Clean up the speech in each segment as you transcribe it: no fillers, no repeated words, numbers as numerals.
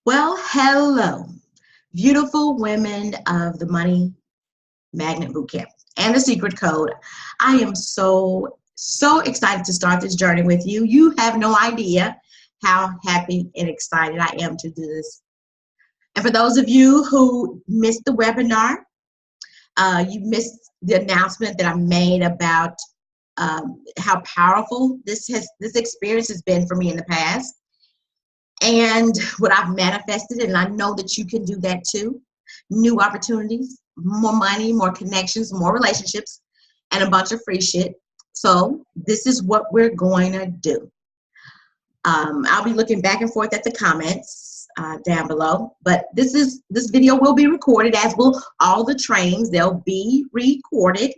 Well, hello, beautiful women of the Money Magnet Bootcamp and the Secret Code. I am so excited to start this journey with you. You have no idea how happy and excited I am to do this. And for those of you who missed the webinar, you missed the announcement that I made about how powerful this experience has been for me in the past, and what I've manifested, and I know that you can do that too. New opportunities, more money, more connections, more relationships, and a bunch of free shit. So this is what we're going to do. I'll be looking back and forth at the comments down below, but this video will be recorded, as will all the trainings. They'll be recorded,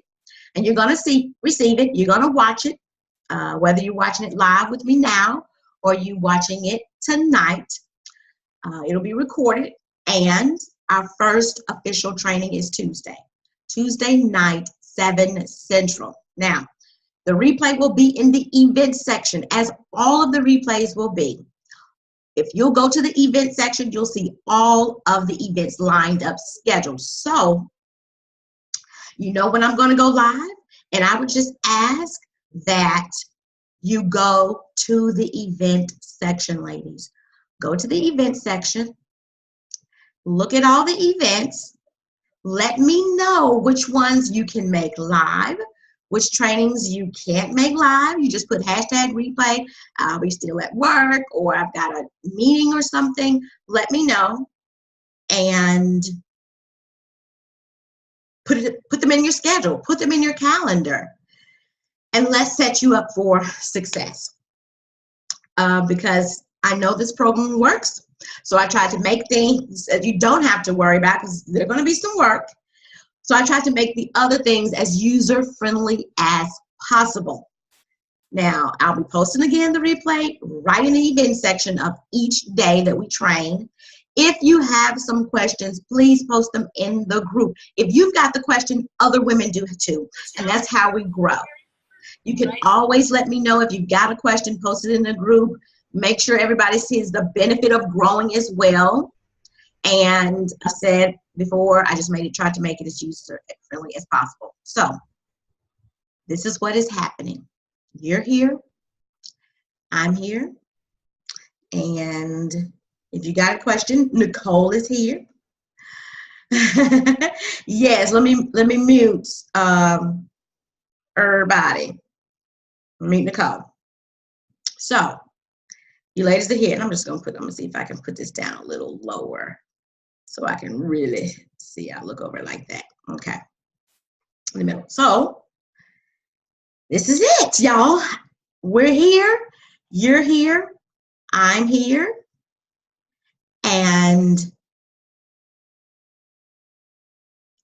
and you're going to receive it. You're going to watch it, whether you're watching it live with me now or you watching it tonight. It'll be recorded, and our first official training is Tuesday night, 7 Central. Now, the replay will be in the event section, as all of the replays will be. If you'll go to the event section, you'll see all of the events lined up, scheduled. So, you know when I'm going to go live, and I would just ask that you go to the event section, ladies. Go to the event section. Look at all the events. Let me know which ones you can make live, which trainings you can't make live. You just put hashtag replay. I'll be still at work, or I've got a meeting or something. Let me know, and put them in your schedule. Put them in your calendar. And let's set you up for success. Because I know this program works. So I tried to make things that you don't have to worry about, because they're going to be some work. So I tried to make the other things as user-friendly as possible. Now, I'll be posting again the replay right in the event section of each day that we train. If you have some questions, please post them in the group. If you've got the question, other women do too. And that's how we grow. You can always let me know if you've got a question, post it in the group. Make sure everybody sees the benefit of growing as well. And I said before, I just tried to make it as user-friendly as possible. So this is what is happening. You're here. I'm here. And if you got a question, Nicole is here. Yes, let me mute everybody. Meet Nicole. So, you ladies are here, and I'm gonna see if I can put this down a little lower so I can really see. I'll look over it like that. Okay. In the middle. So, this is it, y'all. We're here. You're here. I'm here. And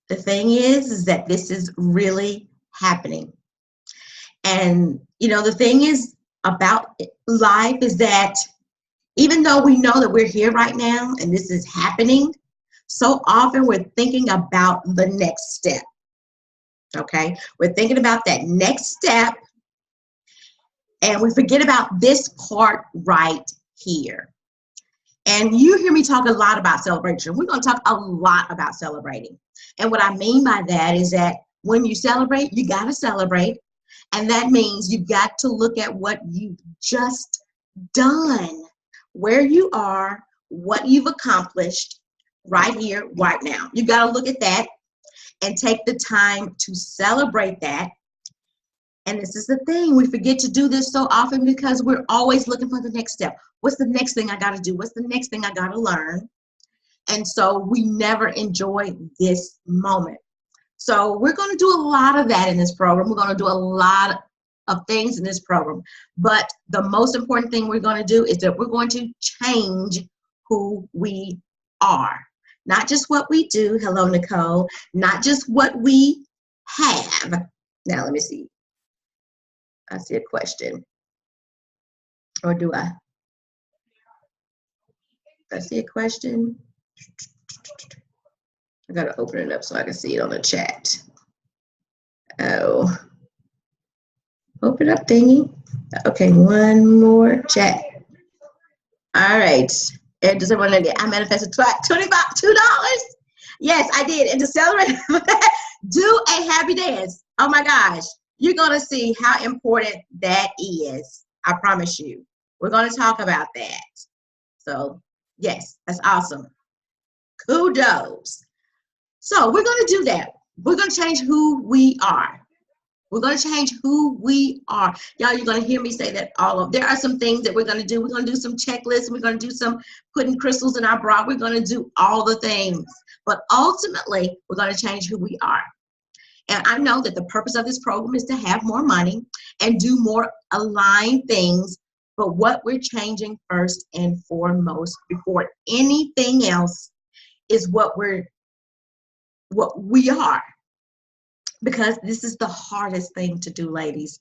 the thing is that this is really happening. And, you know, the thing is about life is that even though we know that we're here right now and this is happening, so often we're thinking about the next step, okay? We're thinking about that next step, and we forget about this part right here. And you hear me talk a lot about celebration. We're going to talk a lot about celebrating. And what I mean by that is that when you celebrate, you got to celebrate. And that means you've got to look at what you've just done, where you are, what you've accomplished right here, right now. You've got to look at that and take the time to celebrate that. And this is the thing, we forget to do this so often because we're always looking for the next step. What's the next thing I got to do? What's the next thing I got to learn? And so we never enjoy this moment. So we're going to do a lot of that in this program. We're going to do a lot of things in this program. But the most important thing we're going to do is that we're going to change who we are. Not just what we do. Hello, Nicole. Not just what we have. Now, let me see. I see a question. Or do I? I see a question. I got to open it up so I can see it on the chat. Oh. Open up thingy. Okay, one more chat. All right. And does everyone know that I manifested $2. Yes, I did. And to celebrate, do a happy dance. Oh my gosh. You're going to see how important that is. I promise you. We're going to talk about that. So, yes, that's awesome. Kudos. So, we're going to do that. We're going to change who we are. We're going to change who we are. Y'all, you're going to hear me say that there are some things that we're going to do. We're going to do some checklists. We're going to do some putting crystals in our bra. We're going to do all the things. But ultimately, we're going to change who we are. And I know that the purpose of this program is to have more money and do more aligned things. But what we're changing first and foremost, before anything else, is what we are. Because this is the hardest thing to do, ladies.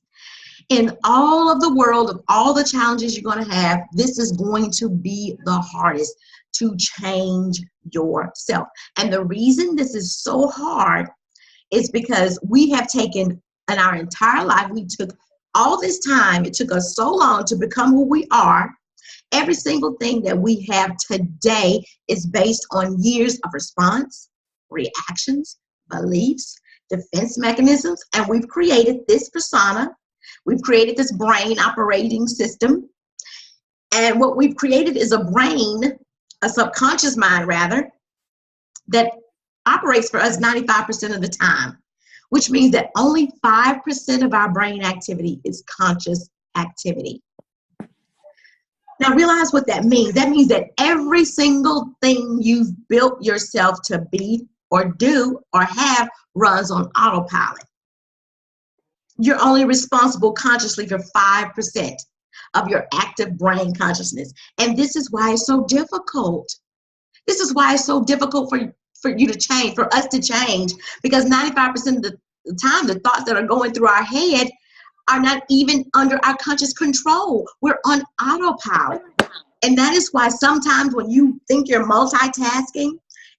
In all of the world, of all the challenges you're going to have, this is going to be the hardest, to change yourself. And the reason this is so hard is because we have taken, in our entire life, we took all this time, it took us so long to become who we are. Every single thing that we have today is based on years of response, reactions, beliefs, defense mechanisms, and we've created this persona. We've created this brain operating system. And what we've created is a brain, a subconscious mind rather, that operates for us 95% of the time, which means that only 5% of our brain activity is conscious activity. Now realize what that means. That means that every single thing you've built yourself to be or do or have runs on autopilot. You're only responsible consciously for 5% of your active brain consciousness. And this is why it's so difficult. This is why it's so difficult for you to change, for us to change, because 95% of the time, the thoughts that are going through our head are not even under our conscious control. We're on autopilot. And that is why sometimes when you think you're multitasking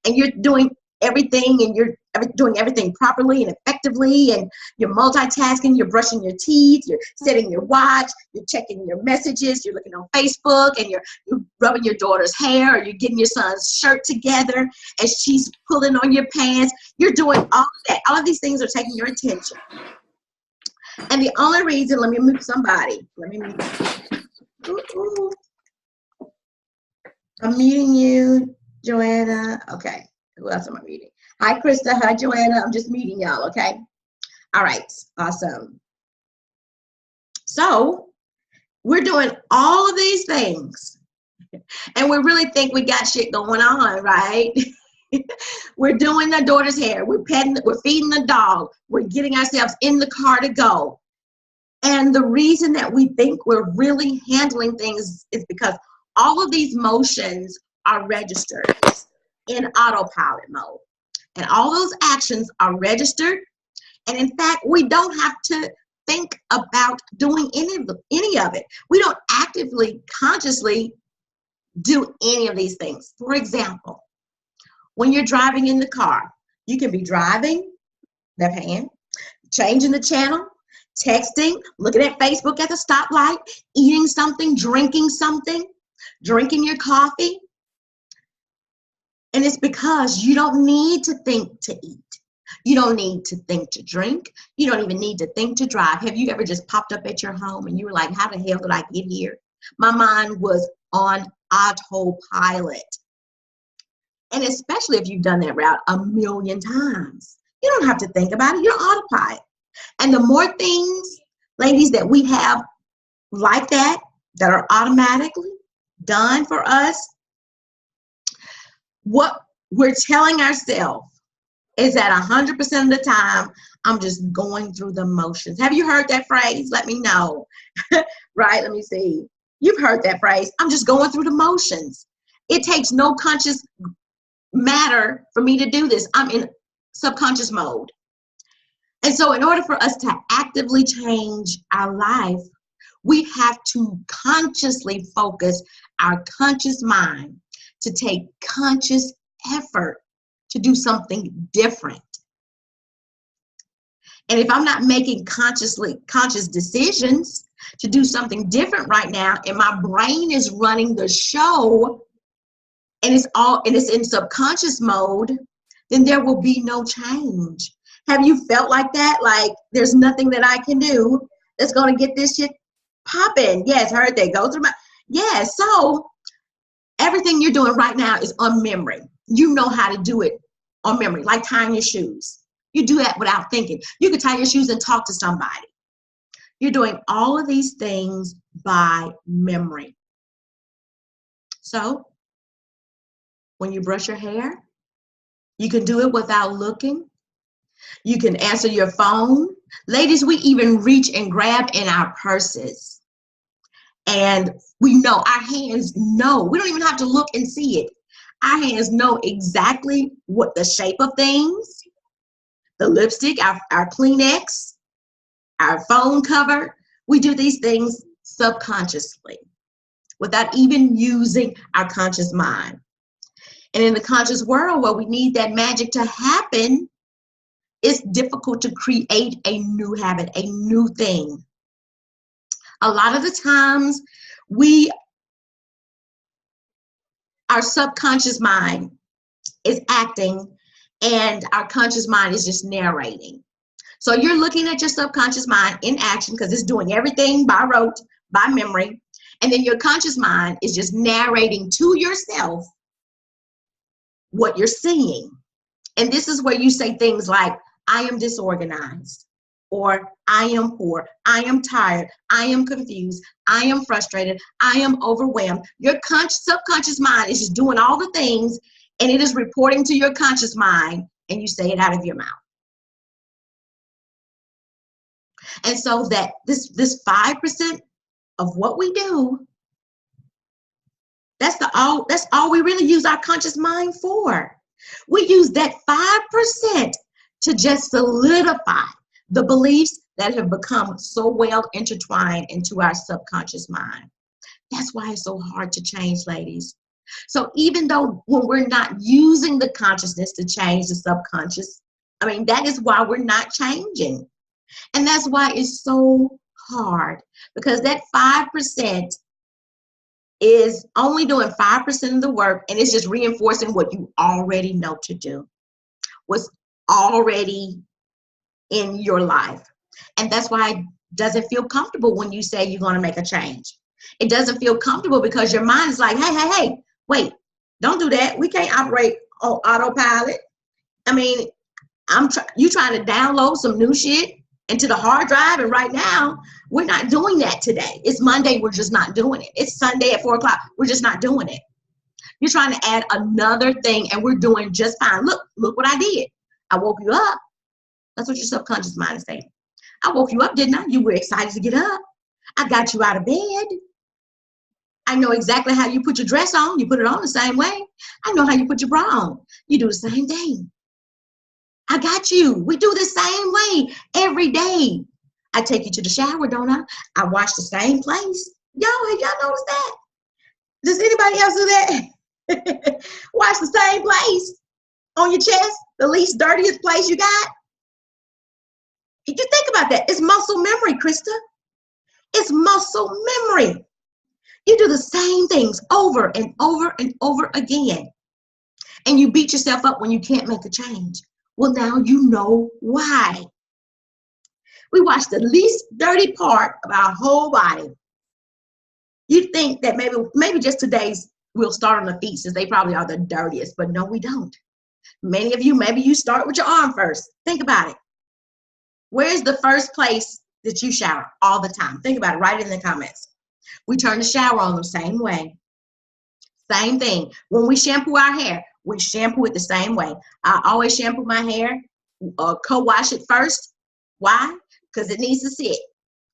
and you're doing everything and you're doing everything properly and effectively, and you're multitasking, you're brushing your teeth, you're setting your watch, you're checking your messages, you're looking on Facebook, and you're rubbing your daughter's hair, or you're getting your son's shirt together as she's pulling on your pants. You're doing all of that. All of these things are taking your attention. And the only reason, let me mute somebody. I'm muting you, Joanna. Okay. Who else am I meeting? Hi, Krista. Hi, Joanna. I'm just meeting y'all, okay? All right. Awesome. So we're doing all of these things, and we really think we got shit going on, right? We're doing our daughter's hair. We're feeding the dog. We're getting ourselves in the car to go. And the reason that we think we're really handling things is because all of these motions are registered in autopilot mode. And all those actions are registered. And in fact, we don't have to think about doing any of it. We don't actively, consciously do any of these things. For example, when you're driving in the car, you can be driving, left hand, changing the channel, texting, looking at Facebook at the stoplight, eating something, drinking your coffee. And it's because you don't need to think to eat. You don't need to think to drink. You don't even need to think to drive. Have you ever just popped up at your home and you were like, how the hell did I get here? My mind was on autopilot. And especially if you've done that route a million times. You don't have to think about it. You're autopilot. And the more things, ladies, that we have like that are automatically done for us, what we're telling ourselves is that 100% of the time, I'm just going through the motions. Have you heard that phrase? Let me know. Right? Let me see. You've heard that phrase. I'm just going through the motions. It takes no conscious matter for me to do this. I'm in subconscious mode. And so in order for us to actively change our life, we have to consciously focus our conscious mind to take conscious effort to do something different. And if I'm not making conscious decisions to do something different right now, and my brain is running the show, and it's in subconscious mode, then there will be no change. Have you felt like that? Like there's nothing that I can do that's going to get this shit popping? Yes, heard that. Go through my, yeah. So everything you're doing right now is on memory. You know how to do it on memory, like tying your shoes. You do that without thinking. You can tie your shoes and talk to somebody. You're doing all of these things by memory. So when you brush your hair, you can do it without looking. You can answer your phone. Ladies, we even reach and grab in our purses. And we know, our hands know. We don't even have to look and see it. Our hands know exactly what the shape of things, the lipstick, our Kleenex, our phone cover. We do these things subconsciously without even using our conscious mind. And in the conscious world where we need that magic to happen, it's difficult to create a new habit, a new thing. A lot of the times our subconscious mind is acting and our conscious mind is just narrating. So you're looking at your subconscious mind in action because it's doing everything by rote, by memory. And then your conscious mind is just narrating to yourself what you're seeing. And this is where you say things like, I am disorganized, or I am poor, I am tired, I am confused, I am frustrated, I am overwhelmed. Your subconscious mind is just doing all the things, and it is reporting to your conscious mind, and you say it out of your mouth. And so that this 5% of what we do, that's all we really use our conscious mind for. We use that 5% to just solidify the beliefs that have become so well intertwined into our subconscious mind. That's why it's so hard to change, ladies. So even though when we're not using the consciousness to change the subconscious, that is why we're not changing. And that's why it's so hard, because that 5% is only doing 5% of the work, and it's just reinforcing what you already know to do, what's already in your life. And that's why it doesn't feel comfortable when you say you're going to make a change. It doesn't feel comfortable because your mind is like, hey, wait, don't do that. We can't operate on autopilot. You trying to download some new shit into the hard drive, and right now we're not doing that today. It's Monday, we're just not doing it. It's Sunday at 4 o'clock, we're just not doing it. You're trying to add another thing, and we're doing just fine. Look what I did. I woke you up. That's what your subconscious mind is saying. I woke you up, didn't I? You were excited to get up. I got you out of bed. I know exactly how you put your dress on. You put it on the same way. I know how you put your bra on. You do the same thing. I got you. We do the same way every day. I take you to the shower, don't I? I wash the same place. Have y'all noticed that? Does anybody else do that? Wash the same place on your chest, the least dirtiest place you got. If you think about that, it's muscle memory, Krista. It's muscle memory. You do the same things over and over and over again. And you beat yourself up when you can't make a change. Well, now you know why. We wash the least dirty part of our whole body. You think that maybe just today's, we'll start on the feet since they probably are the dirtiest, but no, we don't. Many of you, maybe you start with your arm first. Think about it. Where's the first place that you shower all the time? Think about it. Write it in the comments. We turn the shower on the same way. Same thing. When we shampoo our hair, we shampoo it the same way. I always shampoo my hair, co-wash it first. Why? Because it needs to sit.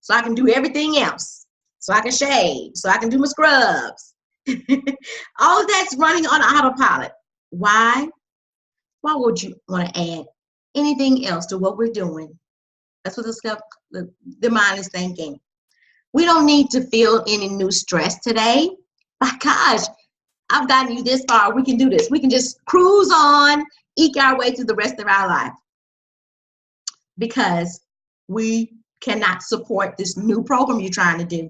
So I can do everything else. So I can shave. So I can do my scrubs. All of that's running on autopilot. Why? Why would you want to add anything else to what we're doing? That's what the mind is thinking. We don't need to feel any new stress today. My gosh, I've gotten you this far. We can do this. We can just cruise on, eke our way through the rest of our life. because we cannot support this new program you're trying to do.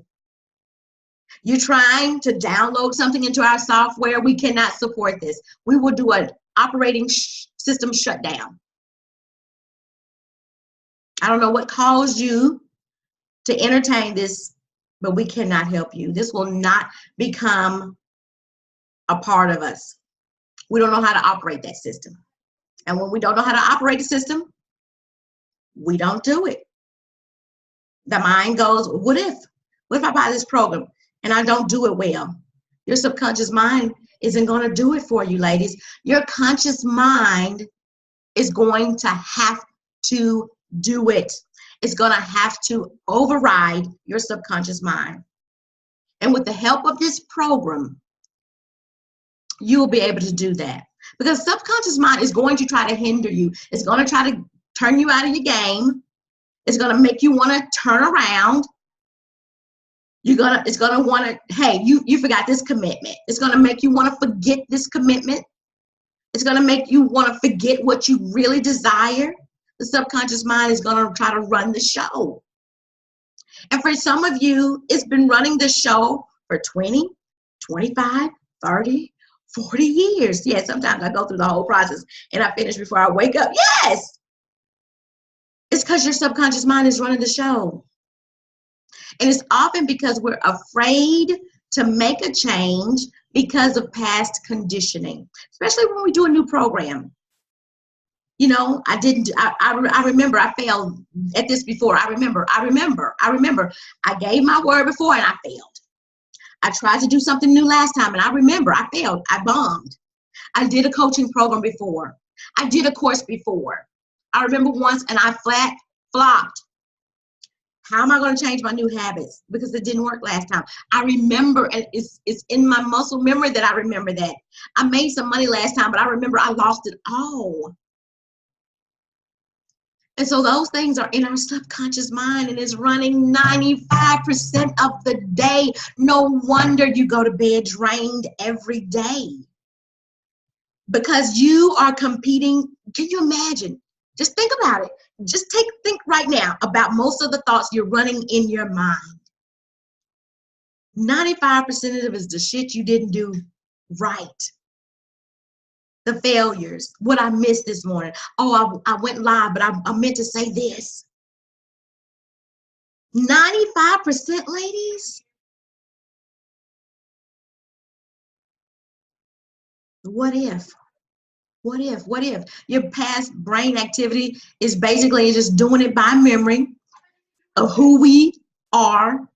You're trying to download something into our software. We cannot support this. We will do an operating system shutdown. I don't know what caused you to entertain this, but we cannot help you. This will not become a part of us. We don't know how to operate that system. And when we don't know how to operate the system, we don't do it. The mind goes, what if I buy this program and I don't do it well? Your subconscious mind isn't going to do it for you, ladies. Your conscious mind is going to have to do it. It's going to have to override your subconscious mind. And with the help of this program, you will be able to do that. Because subconscious mind is going to try to hinder you. It's going to try to turn you out of your game. It's going to make you want to turn around. It's going to want to, hey, you forgot this commitment. It's going to make you want to forget this commitment. It's going to make you want to forget what you really desire. The subconscious mind is going to try to run the show. And for some of you, it's been running the show for 20, 25, 30, 40 years. Yeah, sometimes I go through the whole process and I finish before I wake up. Yes! It's because your subconscious mind is running the show. And it's often because we're afraid to make a change because of past conditioning, especially when we do a new program. You know, I remember I failed at this before. I remember. I gave my word before and I failed. I tried to do something new last time and I remember I failed. I bombed. I did a coaching program before. I did a course before. I remember once and I flat flopped. How am I going to change my new habits? Because it didn't work last time. I remember, and it's in my muscle memory that I remember that. I made some money last time, but I remember I lost it all. And so those things are in our subconscious mind and it's running 95% of the day. No wonder you go to bed drained every day. Because you are competing. Can you imagine? Just think about it. Just think right now about most of the thoughts you're running in your mind. 95% of it is the shit you didn't do right. The failures, what I missed this morning. Oh, I went live, but I meant to say this. 95%, ladies. What if? What if? What if your past brain activity is basically just doing it by memory of who we are,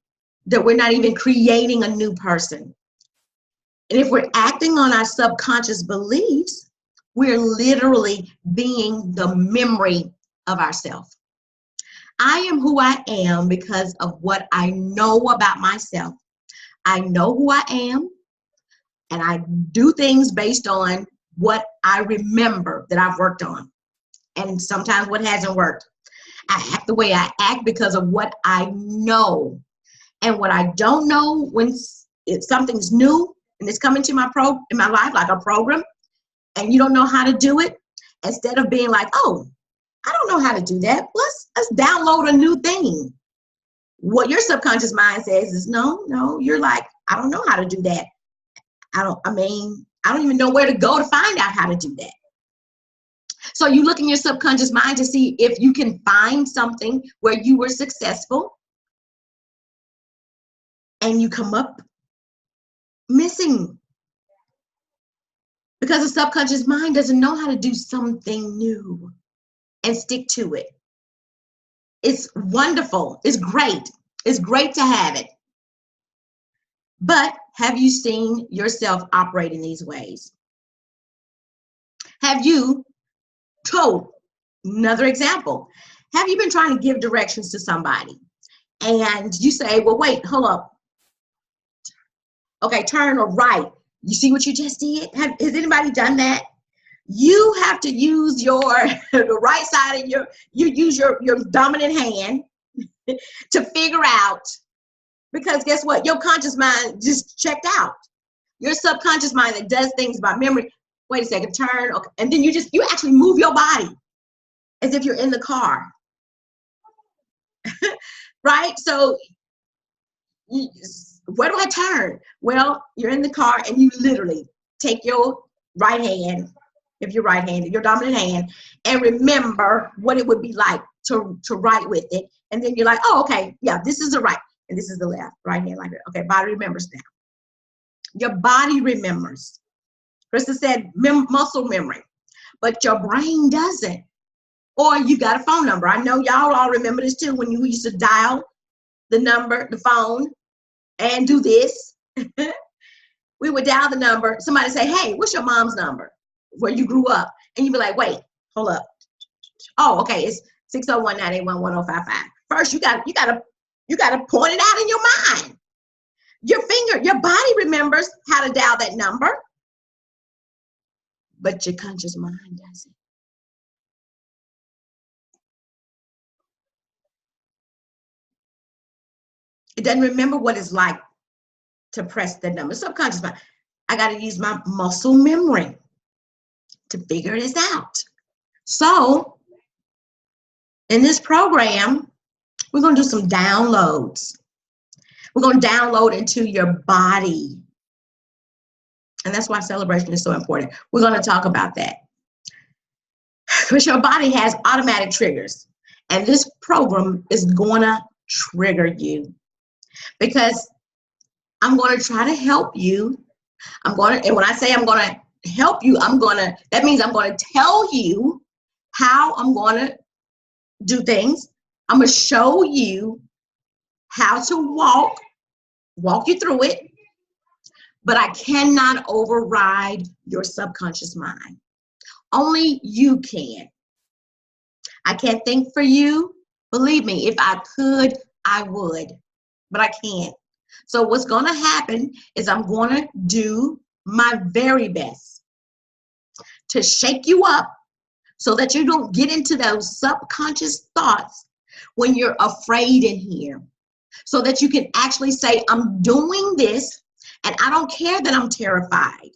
that we're not even creating a new person? And if we're acting on our subconscious beliefs, we're literally being the memory of ourselves. I am who I am because of what I know about myself. I know who I am, and I do things based on what I remember that I've worked on, and sometimes what hasn't worked. I act the way I act because of what I know. And what I don't know, if something's new and it's coming to in my life, like a program, and you don't know how to do it, instead of being like, oh, I don't know how to do that, let's download a new thing. What your subconscious mind says is, no, you're like, I don't know how to do that. I don't even know where to go to find out how to do that. So you look in your subconscious mind to see if you can find something where you were successful and you come up missing. Because the subconscious mind doesn't know how to do something new and stick to it. It's wonderful. It's great. It's great to have it. But have you seen yourself operate in these ways? Have you told, another example, have you been trying to give directions to somebody and you say, well, wait, hold up. Okay, turn or right. You see what you just did? Has anybody done that? You have to use the right side of you use your dominant hand to figure out, because guess what? Your conscious mind just checked out. Your subconscious mind that does things by memory, wait a second, turn, okay. And then you actually move your body as if you're in the car. right? So where do I turn? Well, you're in the car and you literally take your right hand, if you're right-handed, your dominant hand, and remember what it would be like to write with it. And then you're like, oh, okay, yeah, this is the right and this is the left, right hand like that. Okay, body remembers now. Your body remembers. Krista said muscle memory, but your brain doesn't. Or you got a phone number. I know y'all all remember this too, when you used to dial the number, the phone, and do this. We would dial the number. Somebody say, hey, what's your mom's number? Where you grew up. And you'd be like, wait, hold up. Oh, okay, it's 601-981-1055. First, you gotta point it out in your mind. Your body remembers how to dial that number, but your conscious mind doesn't. It doesn't remember what it's like to press the number. Subconscious mind. I got to use my muscle memory to figure this out. So in this program, we're going to do some downloads. We're going to download into your body. And that's why celebration is so important. We're going to talk about that. Because your body has automatic triggers. And this program is going to trigger you. Because I'm going to try to help you. And when I say I'm going to help you, that means I'm going to tell you how I'm going to do things. I'm going to show you how to walk you through it, but I cannot override your subconscious mind. Only you can. I can't think for you. Believe me, if I could, I would, but I can't. So what's going to happen is I'm going to do my very best to shake you up so that you don't get into those subconscious thoughts when you're afraid in here. So that you can actually say, I'm doing this and I don't care that I'm terrified.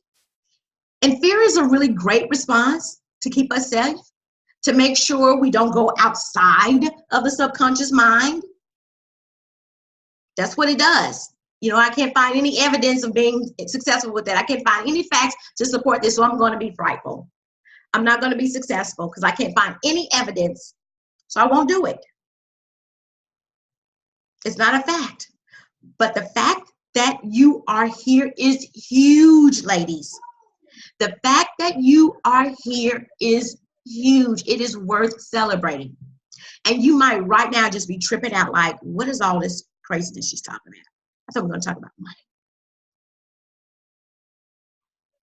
And fear is a really great response to keep us safe, to make sure we don't go outside of the subconscious mind. That's what it does. You know, I can't find any evidence of being successful with that. I can't find any facts to support this, so I'm going to be frightful. I'm not going to be successful because I can't find any evidence, so I won't do it. It's not a fact. But the fact that you are here is huge, ladies. The fact that you are here is huge. It is worth celebrating. And you might right now just be tripping out like, what is all this craziness she's talking about? I thought we were going to talk about money.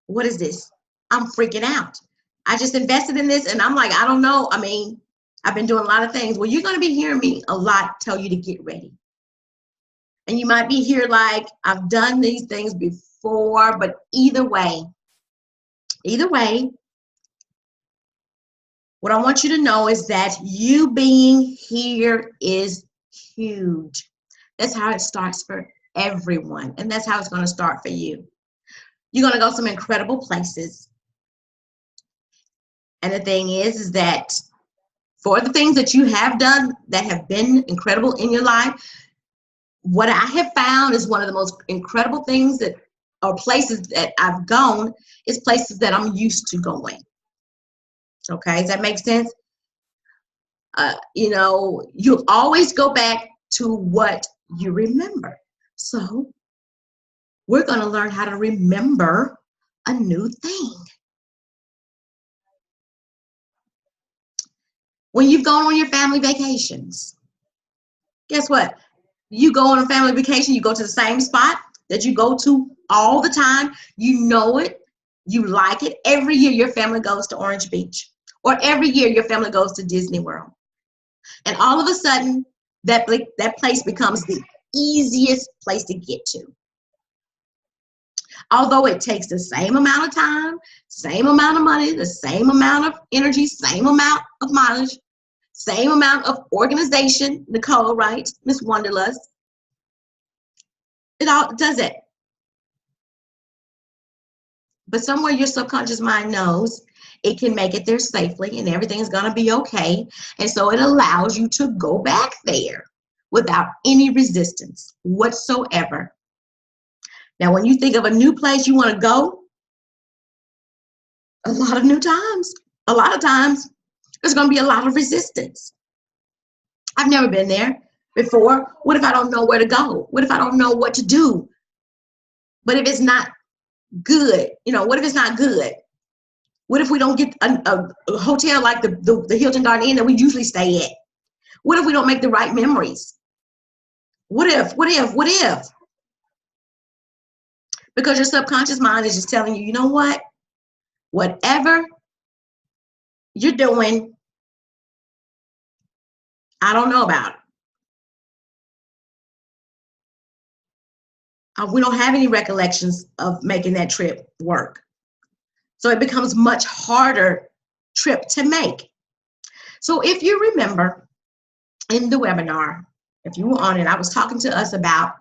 What is this? I'm freaking out. I just invested in this and I'm like, I don't know. I mean, I've been doing a lot of things. Well, you're going to be hearing me a lot tell you to get ready. And you might be here like, I've done these things before, but either way, what I want you to know is that you being here is huge. That's how it starts for everyone. And that's how it's going to start for you. You're going to go some incredible places. And the thing is that for the things that you have done that have been incredible in your life, what I have found is one of the most incredible things that or places that I've gone is places that I'm used to going. Okay, does that make sense? You know, you always go back to what you remember. So we're going to learn how to remember a new thing. When you've gone on your family vacations, guess what? You go on a family vacation, you go to the same spot that you go to all the time. You know it. You like it. Every year your family goes to Orange Beach. Or every year your family goes to Disney World. And all of a sudden, that place becomes the easiest place to get to. Although it takes the same amount of time, same amount of money, the same amount of energy, same amount of mileage, same amount of organization, Nicole, right? Miss Wanderlust. It all does it. But somewhere your subconscious mind knows it can make it there safely and everything is going to be okay. And so it allows you to go back there. without any resistance whatsoever. Now, when you think of a new place you want to go, a lot of times, there's going to be a lot of resistance. I've never been there before. What if I don't know where to go? What if I don't know what to do? But if it's not good, what if it's not good? What if we don't get a hotel like the Hilton Garden Inn that we usually stay at? What if we don't make the right memories? What if? Because your subconscious mind is just telling you, you know what? Whatever you're doing, I don't know about it. We don't have any recollections of making that trip work. So it becomes much harder trip to make. So if you remember in the webinar, if you were on it, I was talking to us about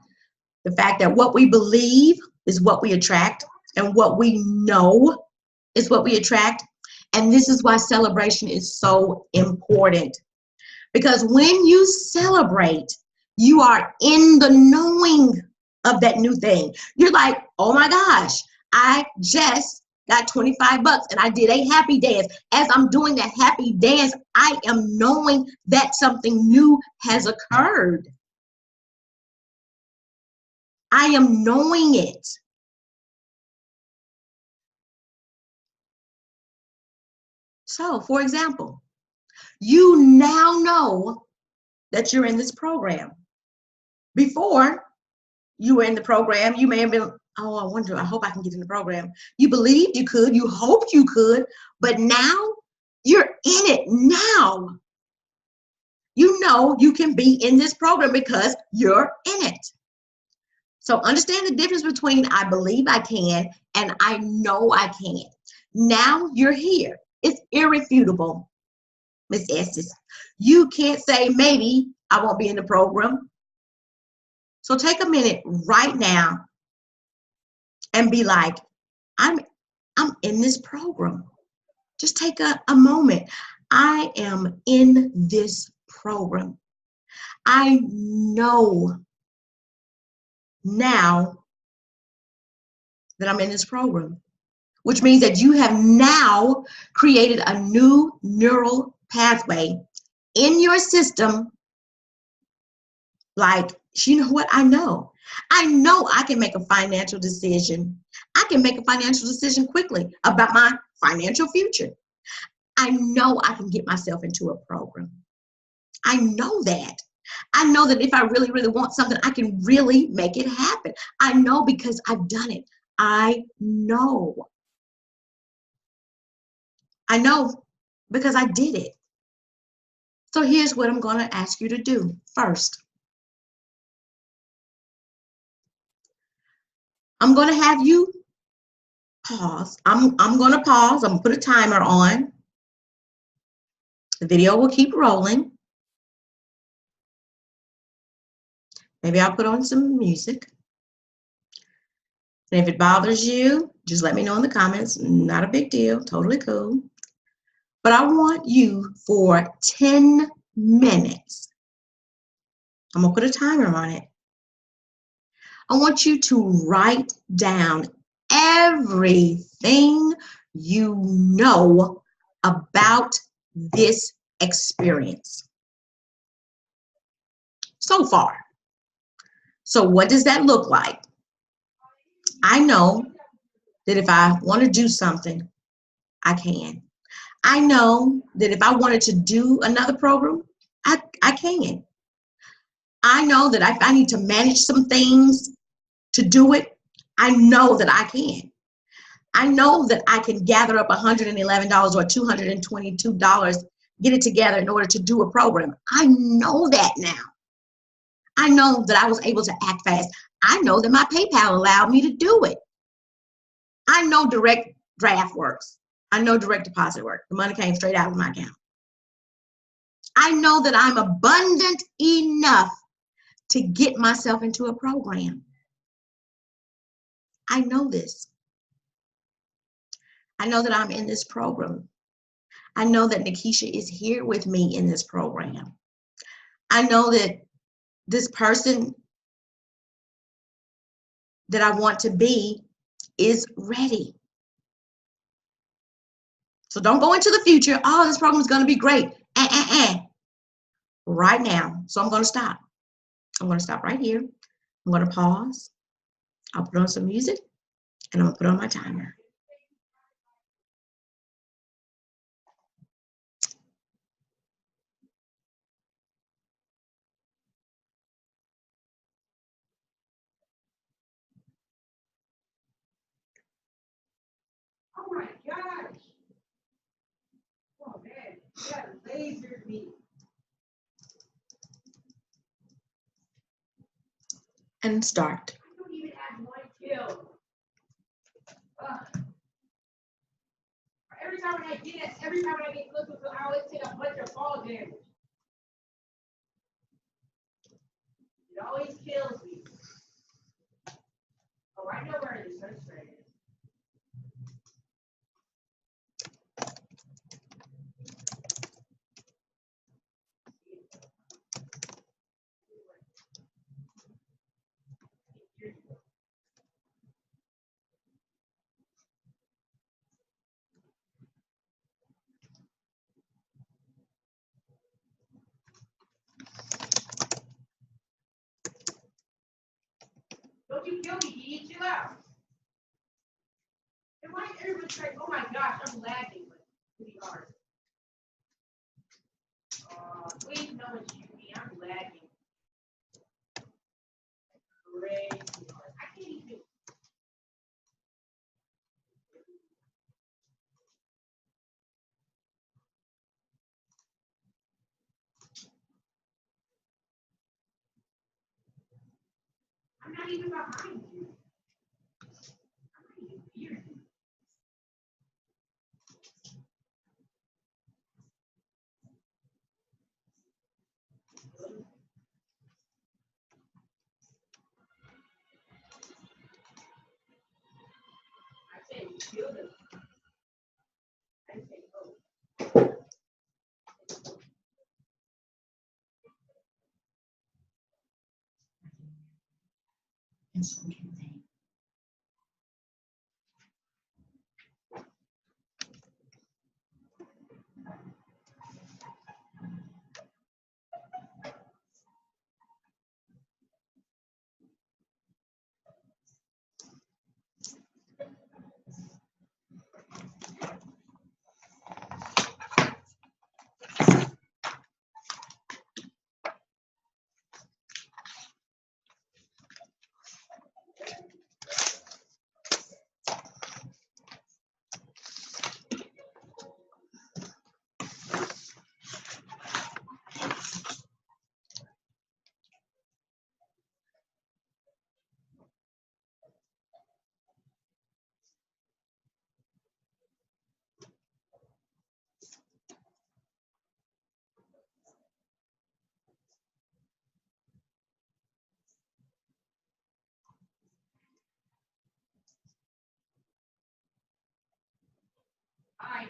the fact that what we believe is what we attract, and what we know is what we attract. And this is why celebration is so important. Because when you celebrate, you are in the knowing of that new thing. You're like, oh my gosh, I just got $25 and I did a happy dance. As I'm doing that happy dance, I am knowing that something new has occurred. I am knowing it. So, for example, you now know that you're in this program. Before you were in the program, you may have been, oh, I hope I can get in the program. You believed you could, you hoped you could, but now you're in it now. You know you can be in this program because you're in it. So understand the difference between I believe I can and I know I can. Now you're here. It's irrefutable, Miss Estes. You can't say maybe I won't be in the program. So take a minute right now and be like, I'm in this program. Just take a moment. I am in this program. I know now that I'm in this program, which means that you have now created a new neural pathway in your system. Like, you know what? I know I can make a financial decision. I can make a financial decision quickly about my financial future. I know I can get myself into a program. I know that. I know that if I really, really want something, I can really make it happen. I know because I've done it. I know. I know because I did it. So here's what I'm going to ask you to do first. I'm going to have you pause. I'm going to pause. I'm going to put a timer on. The video will keep rolling. Maybe I'll put on some music. And if it bothers you, just let me know in the comments. Not a big deal. Totally cool. But I want you for 10 minutes. I'm going to put a timer on it. I want you to write down everything you know about this experience so far. So what does that look like? I know that if I want to do something, I can. I know that if I wanted to do another program, I can. I know that if I need to manage some things to do it, I know that I can. I know that I can gather up $111 or $222, get it together in order to do a program. I know that now. I know that I was able to act fast. I know that my PayPal allowed me to do it. I know direct draft works. I know direct deposit works. The money came straight out of my account. I know that I'm abundant enough to get myself into a program. I know this. I know that I'm in this program. I know that Nikisha is here with me in this program. I know that this person that I want to be is ready. So don't go into the future. Oh, this program is going to be great. Right now. So I'm going to stop. I'm going to stop right here. I'm going to pause. I'll put on some music and I'm going to put on my timer. Oh my gosh. Oh man, you got lasered me. And start. I don't even have one kill. Every time I get close to it, I always take a bunch of fall damage. It always kills me. Oh, I know where the sunshine is. Don't you kill me, Dee. Chill out. And why is everybody like, oh my gosh, I'm lagging like pretty hard. Please no one shoot me. I'm lagging. Crazy hard. I can't even. I'm not even behind you. I'm not even near you. I said, kill them. I said, oh. And so can they. Hi.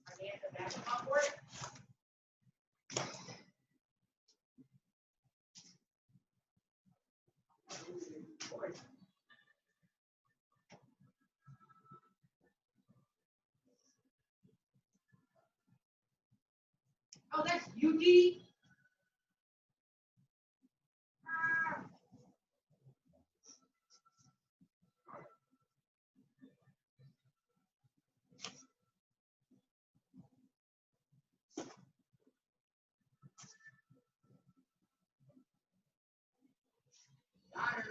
Are they at the basketball court? Oh, that's UD. Got her.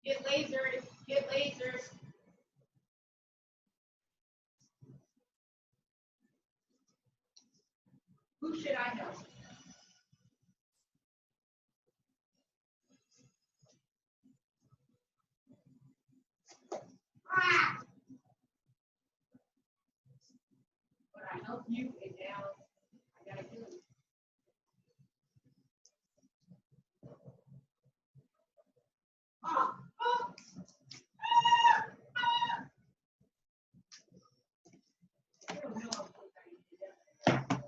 Get lasers. Get lasers. Who should I help? Ah! But I help you, and now I gotta kill you. Oh, oh. I don't know how you did that.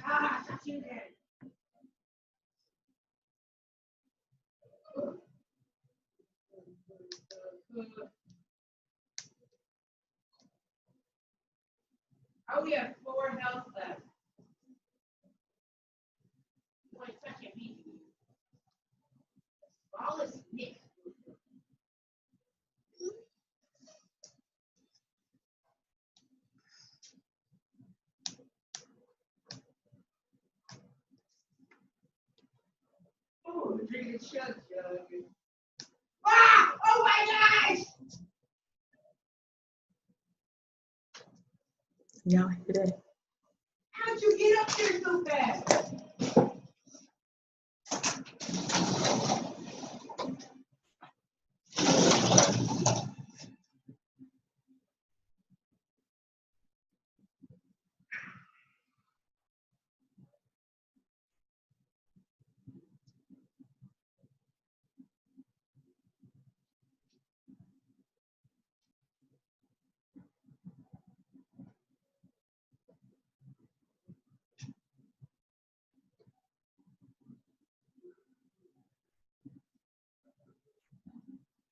Ah, I you there. Oh, we have 4 health left. You want to touch your feet? Ball is Nick. Oh, we're drinking shots, Jug. Ah! Oh my gosh! Y'all hear that? How'd you get up there so fast?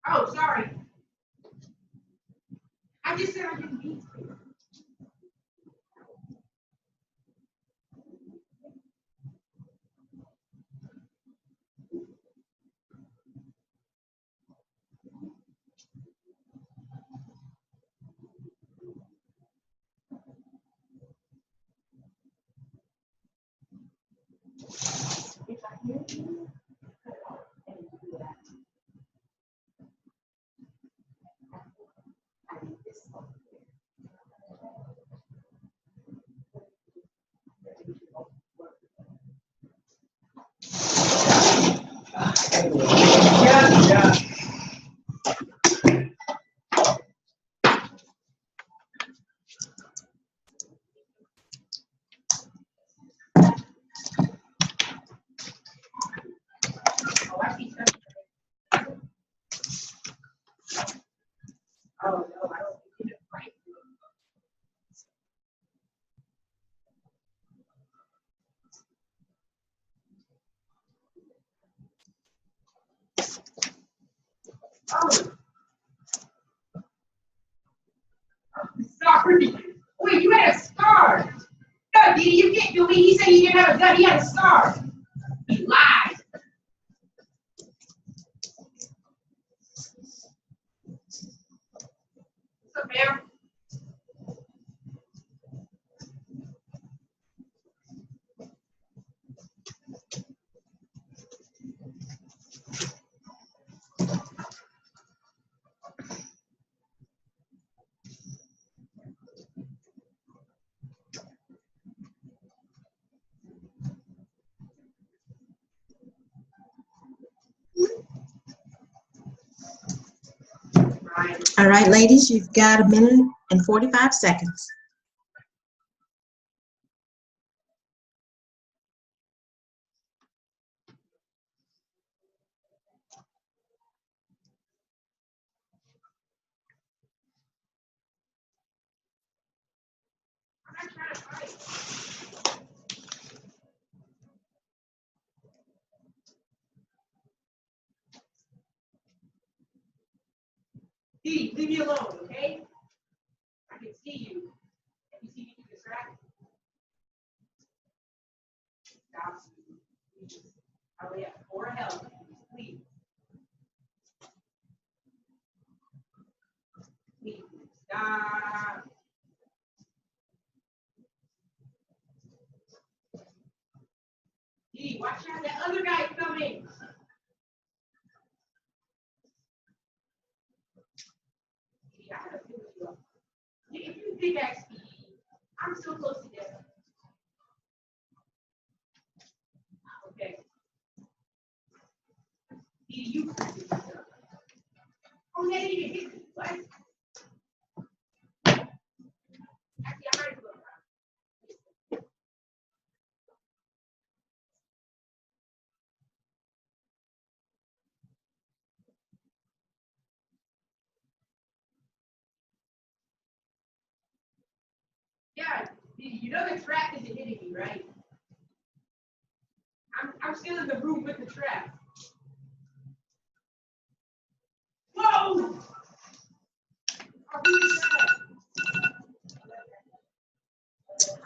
Oh, sorry. I just said I didn't beat you. If I hear you, cut it off and do that. I need this one here. Yeah, yeah. Oh, I see something. Oh, no, I don't think you did right. Oh, sorry. Wait, you had a scar. No, Didi, you can't do me. He said he didn't have a gun. He had a scar. He lied. What's up, man? Right. All right, ladies, you've got 1 minute and 45 seconds. I'm not trying to fight. Didi, leave me alone, okay? I can see you. If you see me get distracted. Stop. Please. I only have 4 health. Please. Please. Stop. Didi, watch out. That other guy's coming. Didi, I gotta finish you up. If you think I speed, I'm so close to death. You. Oh, they didn't hit me. What? Actually, I might as well. Yeah, you know the trap isn't hitting me, right? I'm still in the room with the trap. Whoa!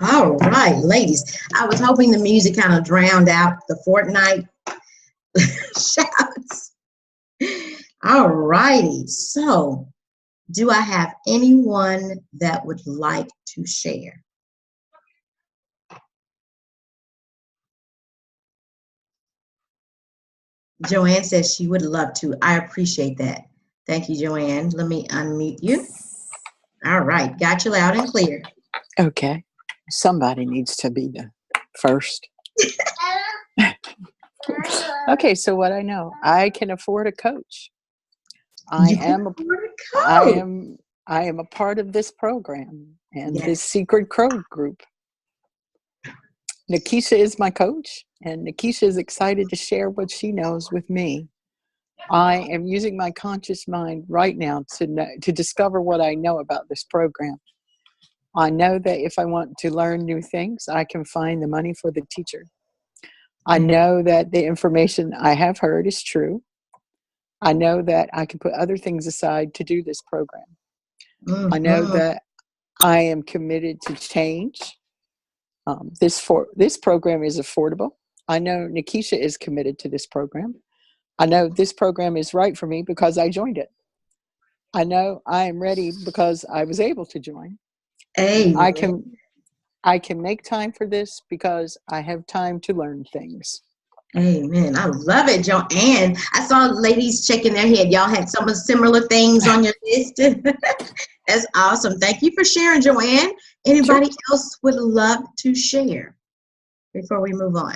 All right, ladies. I was hoping the music kind of drowned out the Fortnite shouts. All righty. So, do I have anyone that would like to share? Joanne says she would love to. I appreciate that. Thank you, Joanne. Let me unmute you. All right. Got you loud and clear. Okay. Somebody needs to be the first. Okay, so what I know, I can afford a coach. I am a part of this program and this Secret Code group. Nikisha is my coach, and Nikisha is excited to share what she knows with me. I am using my conscious mind right now to discover what I know about this program. I know that if I want to learn new things, I can find the money for the teacher. I know that the information I have heard is true. I know that I can put other things aside to do this program. I know that I am committed to change. This program is affordable. I know Nikisha is committed to this program. I know this program is right for me because I joined it. I know I am ready because I was able to join. Amen. I can make time for this because I have time to learn things. Amen. I love it, Joanne. I saw ladies shaking their head. Y'all had some similar things on your list. That's awesome. Thank you for sharing, Joanne. Anybody else would love to share before we move on?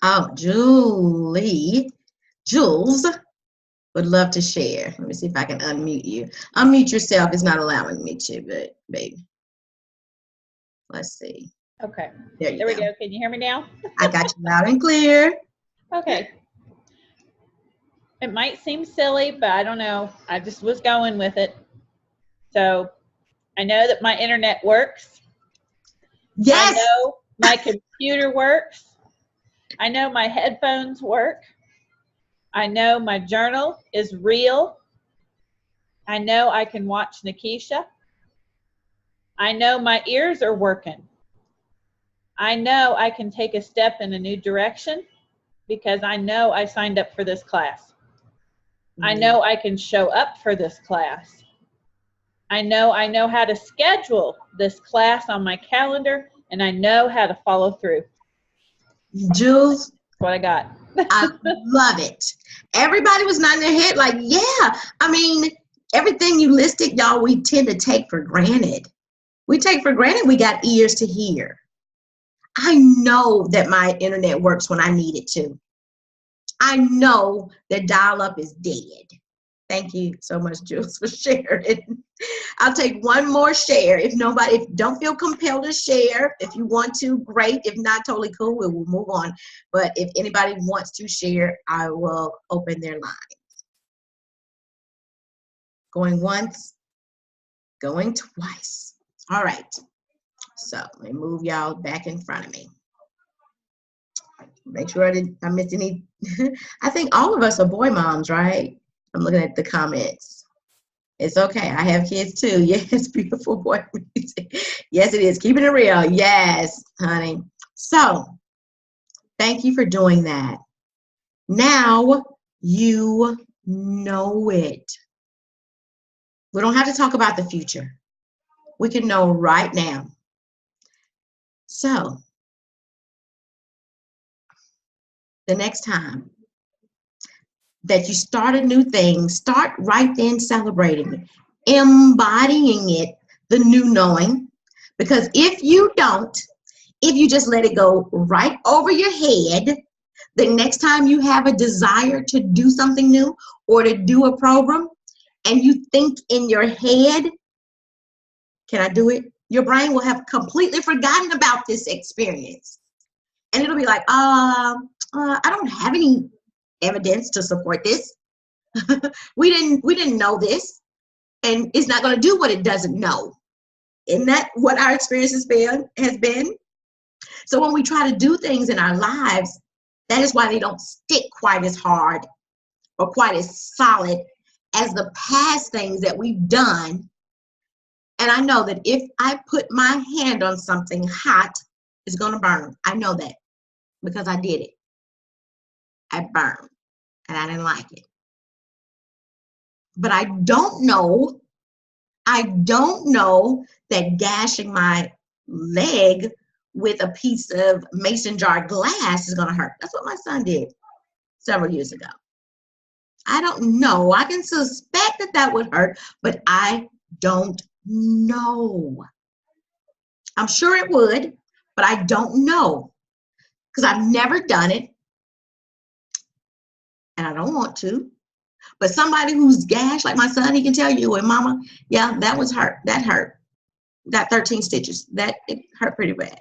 Oh, Jules would love to share. Let me see if I can unmute you. Unmute yourself. It's not allowing me to, but baby. Let's see. Okay. There we go. Can you hear me now? I got you loud and clear. Okay. It might seem silly, but I don't know. I just was going with it. So I know that my internet works. Yes. I know my computer works. I know my headphones work. I know my journal is real. I know I can watch Nikisha. I know my ears are working. I know I can take a step in a new direction because I know I signed up for this class. I know I can show up for this class. I know how to schedule this class on my calendar, and I know how to follow through. Jules, that's what I got. I love it. Everybody was nodding their head like, yeah. I mean, everything you listed, y'all, we tend to take for granted. We take for granted we got ears to hear. I know that my internet works when I need it to. I know that dial-up is dead. Thank you so much, Jules, for sharing. I'll take one more share. If don't feel compelled to share. If you want to, great. If not, totally cool. We will move on. But if anybody wants to share, I will open their lines. Going once, going twice. All right. So let me move y'all back in front of me. Make sure I missed any. I think all of us are boy moms, right? I'm looking at the comments. It's okay. I have kids too. Yes, beautiful boy music. Yes, it is. Keeping it real. Yes, honey. So, thank you for doing that. Now you know it. We don't have to talk about the future. We can know right now. So, the next time that you start a new thing, start right then celebrating it, embodying it, the new knowing. Because if you don't, if you just let it go right over your head, The next time you have a desire to do something new or to do a program and you think in your head, can I do it? Your brain will have completely forgotten about this experience. And it'll be like, I don't have any evidence to support this. we didn't know this. And it's not going to do what it doesn't know. Isn't that what our experience has been? So when we try to do things in our lives, that is why they don't stick quite as hard or quite as solid as the past things that we've done. And I know that if I put my hand on something hot, it's going to burn. I know that because I did it. I burned and I didn't like it. But I don't know that gashing my leg with a piece of mason jar glass is going to hurt. That's what my son did several years ago. I don't know. I can suspect that that would hurt, but I don't know. I'm sure it would, but I don't know because I've never done it and I don't want to. But somebody who's gashed, like my son, he can tell you, and mama, yeah, that was hurt. That hurt. Got 13 stitches. It hurt pretty bad.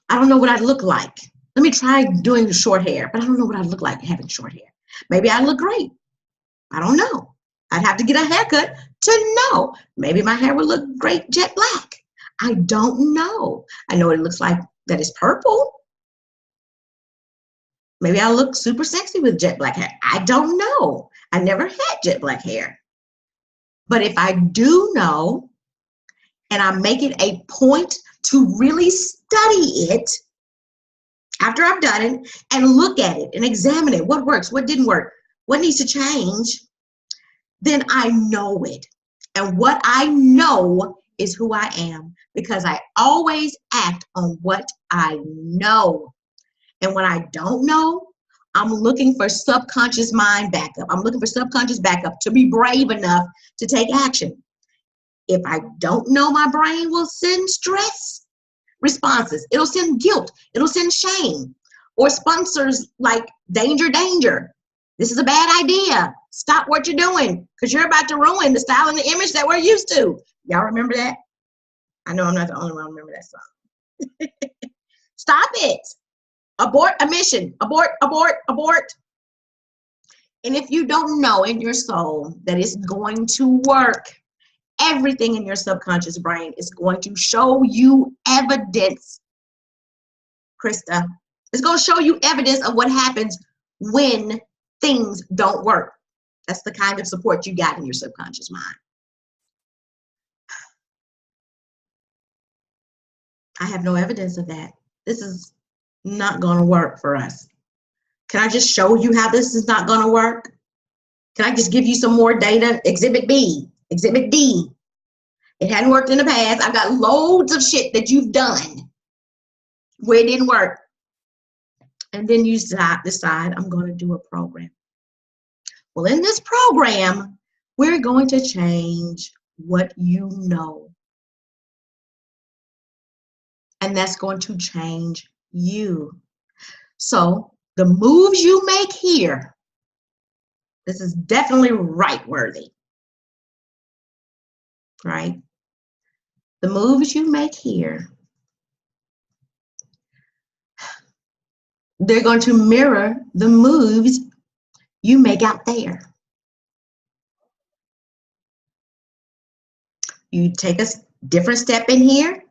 I don't know what I'd look like. Let me try doing the short hair, but I don't know what I'd look like having short hair. Maybe I'd look great. I don't know. I'd have to get a haircut to know. Maybe my hair would look great jet black. I don't know. I know what it looks like that is purple. Maybe I'll look super sexy with jet black hair. I don't know. I never had jet black hair. But if I do know, and I make it a point to really study it after I've done it and look at it and examine it, what works, what didn't work, what needs to change, then I know it. And what I know is who I am because I always act on what I know. And when I don't know, I'm looking for subconscious mind backup. I'm looking for subconscious backup to be brave enough to take action. If I don't know, my brain will send stress responses. It'll send guilt. It'll send shame. Or sponsors like danger, danger. This is a bad idea. Stop what you're doing because you're about to ruin the style and the image that we're used to. Y'all remember that? I know I'm not the only one who remember that song. Stop it. Abort a mission. Abort, abort, abort. And if you don't know in your soul that it's going to work, everything in your subconscious brain is going to show you evidence, Krista. It's going to show you evidence of what happens when things don't work. That's the kind of support you got in your subconscious mind. I have no evidence of that. This is not going to work for us. Can I just show you how this is not going to work? Can I just give you some more data? Exhibit B, Exhibit D. It hadn't worked in the past. I've got loads of shit that you've done where it didn't work. And then you decide I'm going to do a program. Well, in this program, we're going to change what you know. And that's going to change you. So the moves you make here, this is definitely right worthy, right? The moves you make here, they're going to mirror the moves you make out there. You take a different step in here,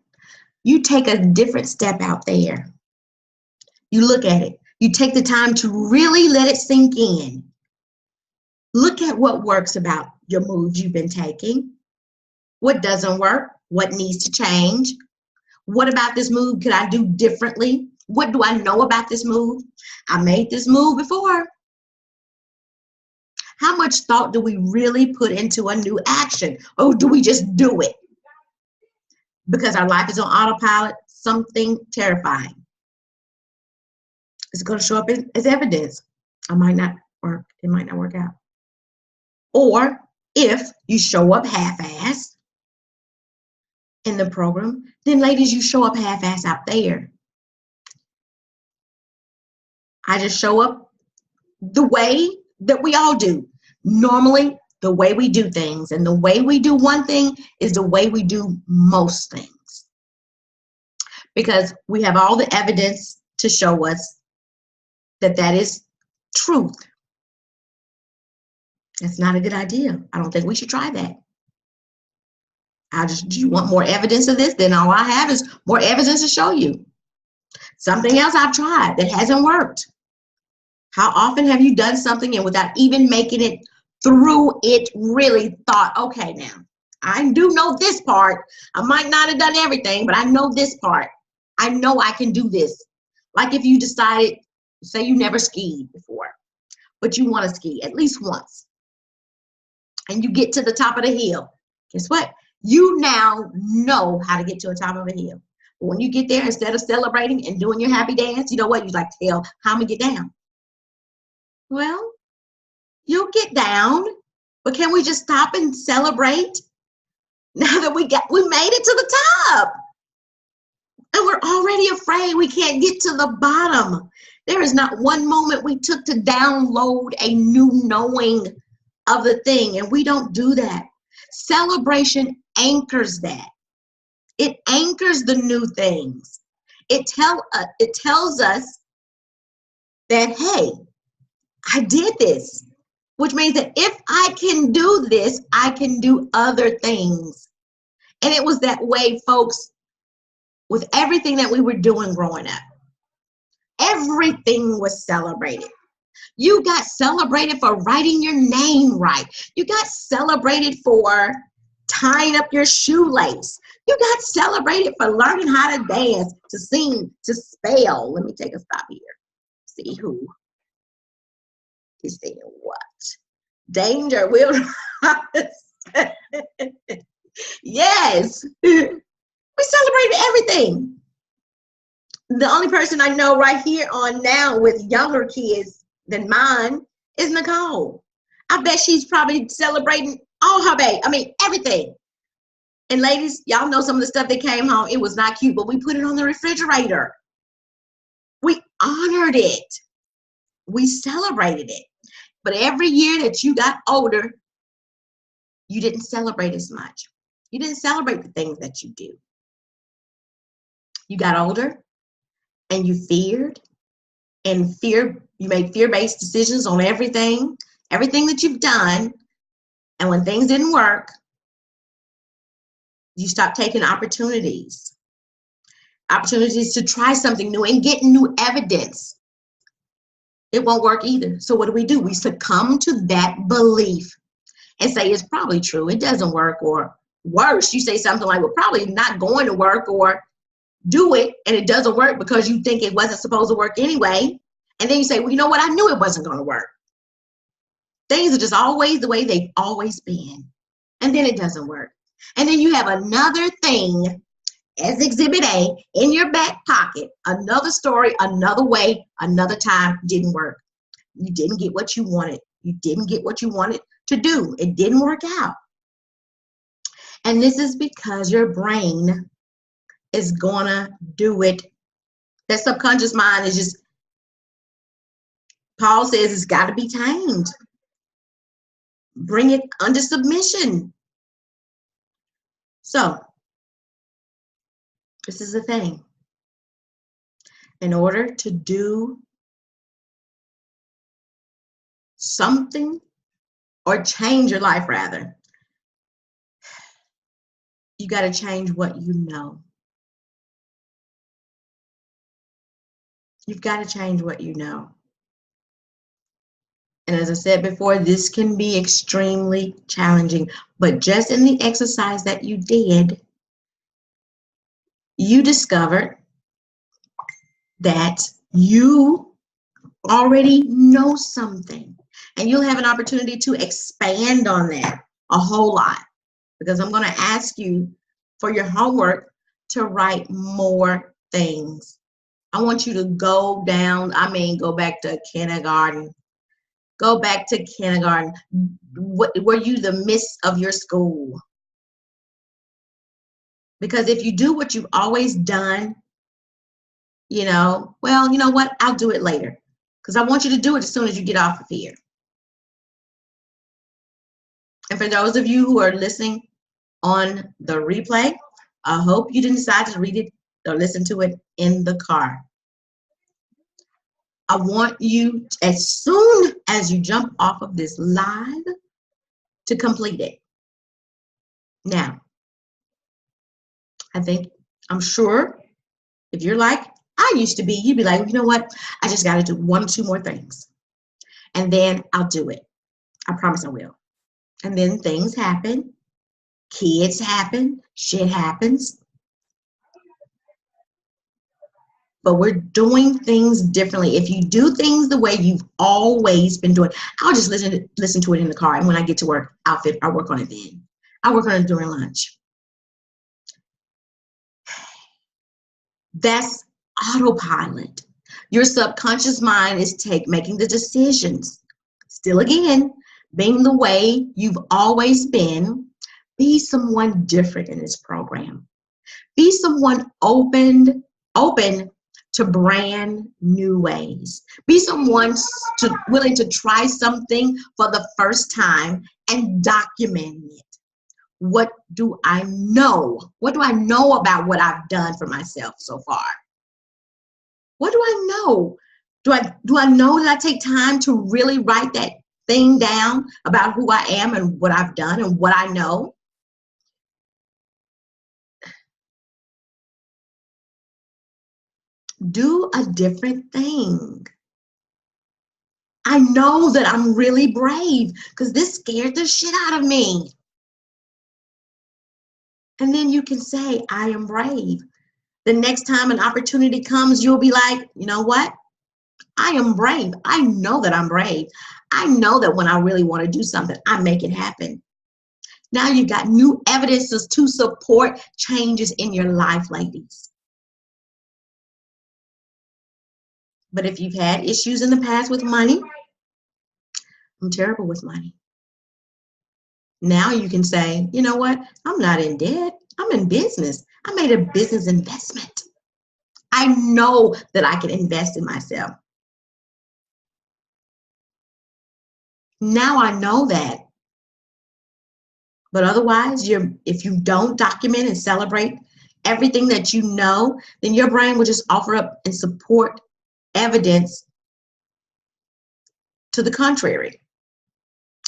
you take a different step out there. You look at it. You take the time to really let it sink in. Look at what works about your moves you've been taking. What doesn't work? What needs to change? What about this move could I do differently? What do I know about this move? I made this move before. How much thought do we really put into a new action? Or do we just do it? Because our life is on autopilot, something terrifying. It's going to show up as evidence. It might not work. It might not work out. Or if you show up half-assed in the program, then ladies, you show up half-assed out there. I just show up the way that we all do. Normally, the way we do things, and the way we do one thing is the way we do most things. Because we have all the evidence to show us that that is truth. That's not a good idea. I don't think we should try that. Do you want more evidence of this? Then all I have is more evidence to show you. Something else I've tried that hasn't worked. How often have you done something and without even making it through it really thought, okay, now I do know this part. I might not have done everything, but I know this part. I know I can do this. Like if you decided, say you never skied before, but you want to ski at least once. And you get to the top of the hill. Guess what? You now know how to get to the top of a hill. But when you get there, instead of celebrating and doing your happy dance, you know what? You like, tell how I'm going to get down. Well, you'll get down, but can we just stop and celebrate now that we made it to the top? And we're already afraid we can't get to the bottom. There is not one moment we took to download a new knowing of the thing, and we don't do that. Celebration anchors that. It anchors the new things. It tells us that, hey, I did this, which means that if I can do this, I can do other things. And it was that way, folks, with everything that we were doing growing up. Everything was celebrated. You got celebrated for writing your name right. You got celebrated for tying up your shoelace. You got celebrated for learning how to dance, to sing, to spell. Let me take a stop here. See who is saying what. Danger will rise. Yes. We celebrated everything. The only person I know right here on now with younger kids than mine is Nicole. I bet she's probably celebrating all her everything. And ladies, y'all know some of the stuff that came home. It was not cute, but we put it on the refrigerator. We honored it. We celebrated it. But every year that you got older, you didn't celebrate as much. You didn't celebrate the things that you do. You got older and you feared, and you made fear-based decisions on everything that you've done. And when things didn't work, you stopped taking opportunities to try something new and get new evidence. It won't work either. So what do? We succumb to that belief and say it's probably true. It doesn't work. Or worse, you say something like, well, probably not going to work, or do it and it doesn't work because you think it wasn't supposed to work anyway. And then you say, well, you know what? I knew it wasn't going to work. Things are just always the way they've always been. And then it doesn't work. And then you have another thing as Exhibit A in your back pocket, another story, another way, another time didn't work. You didn't get what you wanted. You didn't get what you wanted to do. It didn't work out. And this is because your brain is gonna do it. That subconscious mind is just, Paul says, it's got to be tamed. Bring it under submission. So, this is the thing. In order to do something or change your life, rather, you got to change what you know. You've got to change what you know. And as I said before, this can be extremely challenging. But just in the exercise that you did, you discovered that you already know something. And you'll have an opportunity to expand on that a whole lot. Because I'm going to ask you for your homework to write more things. I want you to go back to kindergarten. Go back to kindergarten. Were you the miss of your school? Because if you do what you've always done, well, you know what? I'll do it later. because I want you to do it as soon as you get off of here. And for those of you who are listening on the replay, I hope you didn't decide to read it or listen to it in the car. I want you, as soon as you jump off of this live, to complete it. Now, I'm sure if you're like I used to be, you'd be like, you know what? I just got to do 1 or 2 more things. And then I'll do it. I promise I will. And then things happen. Kids happen. Shit happens. But we're doing things differently. If you do things the way you've always been doing, I'll just listen to it in the car. And when I get to work, I'll work on it then. I'll work on it during lunch. That's autopilot. Your subconscious mind is making the decisions. Still again, being the way you've always been. Be someone different in this program. Be someone open to brand new ways. Be someone willing to try something for the first time and document it. What do I know? What do I know about what I've done for myself so far? What do I know? Do I know that I take time to really write that thing down about who I am and what I've done and what I know? Do a different thing. I know that I'm really brave because this scared the shit out of me. And then you can say, I am brave. The next time an opportunity comes, you'll be like, you know what? I am brave. I know that I'm brave. I know that when I really want to do something, I make it happen. Now you've got new evidences to support changes in your life, ladies. But if you've had issues in the past with money, I'm terrible with money. Now you can say, you know what? I'm not in debt. I'm in business. I made a business investment. I know that I can invest in myself. Now I know that. But otherwise, if you don't document and celebrate everything that you know, then your brain will just offer up and support evidence to the contrary.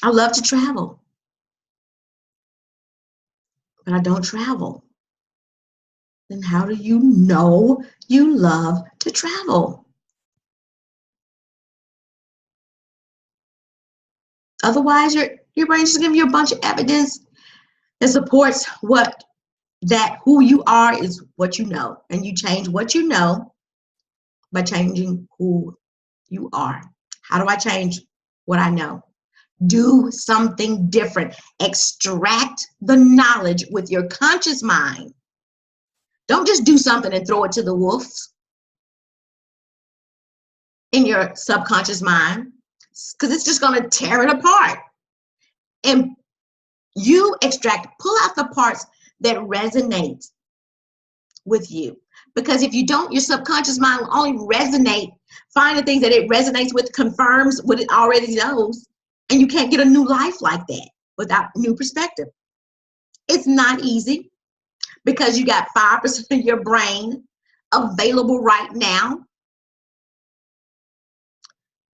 I love to travel, but I don't travel. Then how do you know you love to travel? Otherwise, your brain's just giving you a bunch of evidence that supports who you are is what you know. And you change what you know by changing who you are. How do I change what I know? Do something different. Extract the knowledge with your conscious mind. Don't just do something and throw it to the wolves in your subconscious mind, because it's just going to tear it apart. And you pull out the parts that resonate with you. Because if you don't, your subconscious mind will only find the things that it resonates with, confirms what it already knows, and you can't get a new life like that without new perspective. It's not easy because you got 5% of your brain available right now,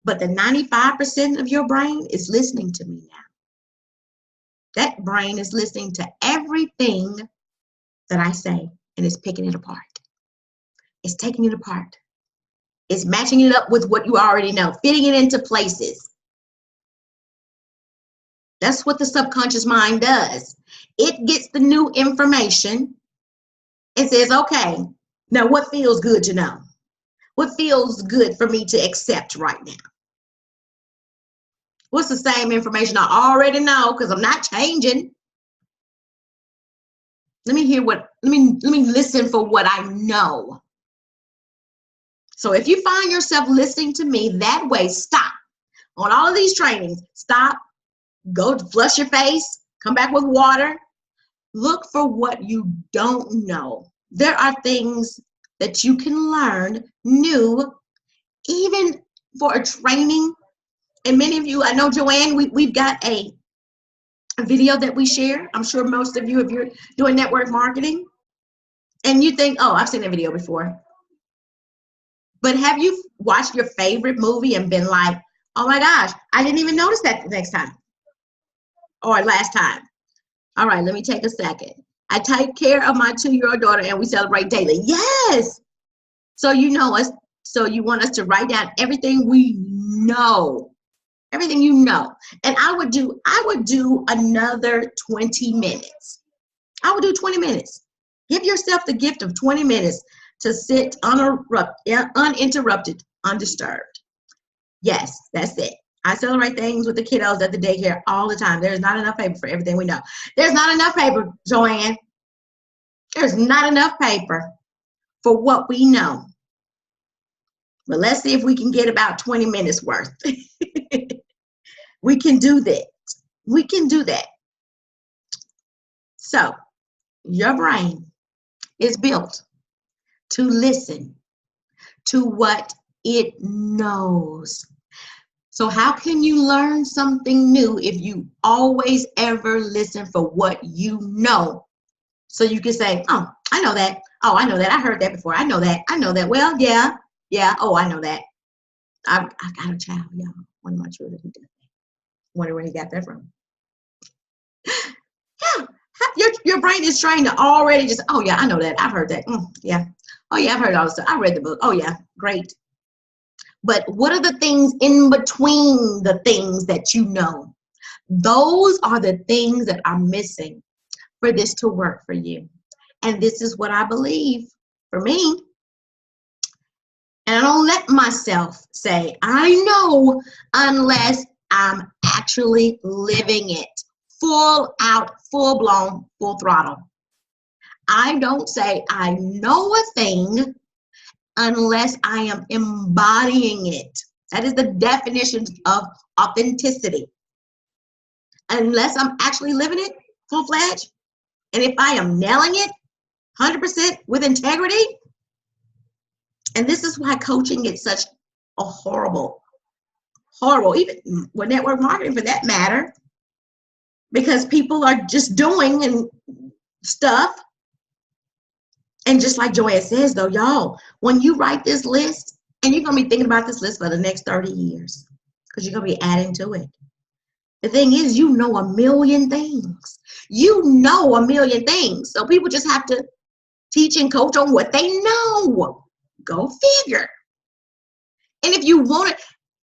but the 95% of your brain is listening to me now. That brain is listening to everything that I say, and it's picking it apart. It's taking it apart. It's matching it up with what you already know, fitting it into places. That's what the subconscious mind does. It gets the new information and says, okay, now what feels good to know? What feels good for me to accept right now? What's the same information I already know because I'm not changing? Let me listen for what I know. So if you find yourself listening to me that way, stop. On all of these trainings, stop, go flush your face, come back with water. Look for what you don't know. There are things that you can learn new, even for a training, and many of you, I know Joanne, we've got a video that we share. I'm sure most of you, if you're doing network marketing, and you think, oh, I've seen that video before. But have you watched your favorite movie and been like, oh my gosh, I didn't even notice that the next time or last time? All right, let me take a second. I take care of my 2-year-old daughter and we celebrate daily. Yes. So you know us. So you want us to write down everything we know. Everything you know. And I would do another 20 minutes. I would do 20 minutes. Give yourself the gift of 20 minutes to sit uninterrupted, undisturbed. Yes, that's it. I celebrate things with the kiddos at the daycare all the time. There's not enough paper for everything we know. There's not enough paper, Joanne. There's not enough paper for what we know. But let's see if we can get about 20 minutes worth. We can do that. We can do that. So, your brain is built to listen to what it knows. So how can you learn something new if you always ever listen for what you know? So you can say, oh, I know that. Oh, I know that. I heard that before. I know that. I know that. Well, yeah. Oh, I know that. I've got a child, y'all. One of my children who does that. Wonder where he got that from. Yeah. Your brain is trained to already just, oh, yeah, I know that. I've heard that. Yeah. Oh, yeah, I've heard all this stuff. I read the book. Oh, yeah, great. But what are the things in between the things that you know? Those are the things that are missing for this to work for you. And this is what I believe for me. And I don't let myself say, I know, unless I'm actually living it. Full out, full blown, full throttle. I don't say I know a thing unless I am embodying it. That is the definition of authenticity. Unless I'm actually living it full-fledged, and if I am nailing it 100% with integrity, and this is why coaching gets such a horrible, even with network marketing for that matter, because people are just doing and stuff. And just like Joanne says, though, y'all, when you write this list, and you're going to be thinking about this list for the next 30 years, because you're going to be adding to it. The thing is, you know a million things. You know a million things. So people just have to teach and coach on what they know. Go figure. And if you want it,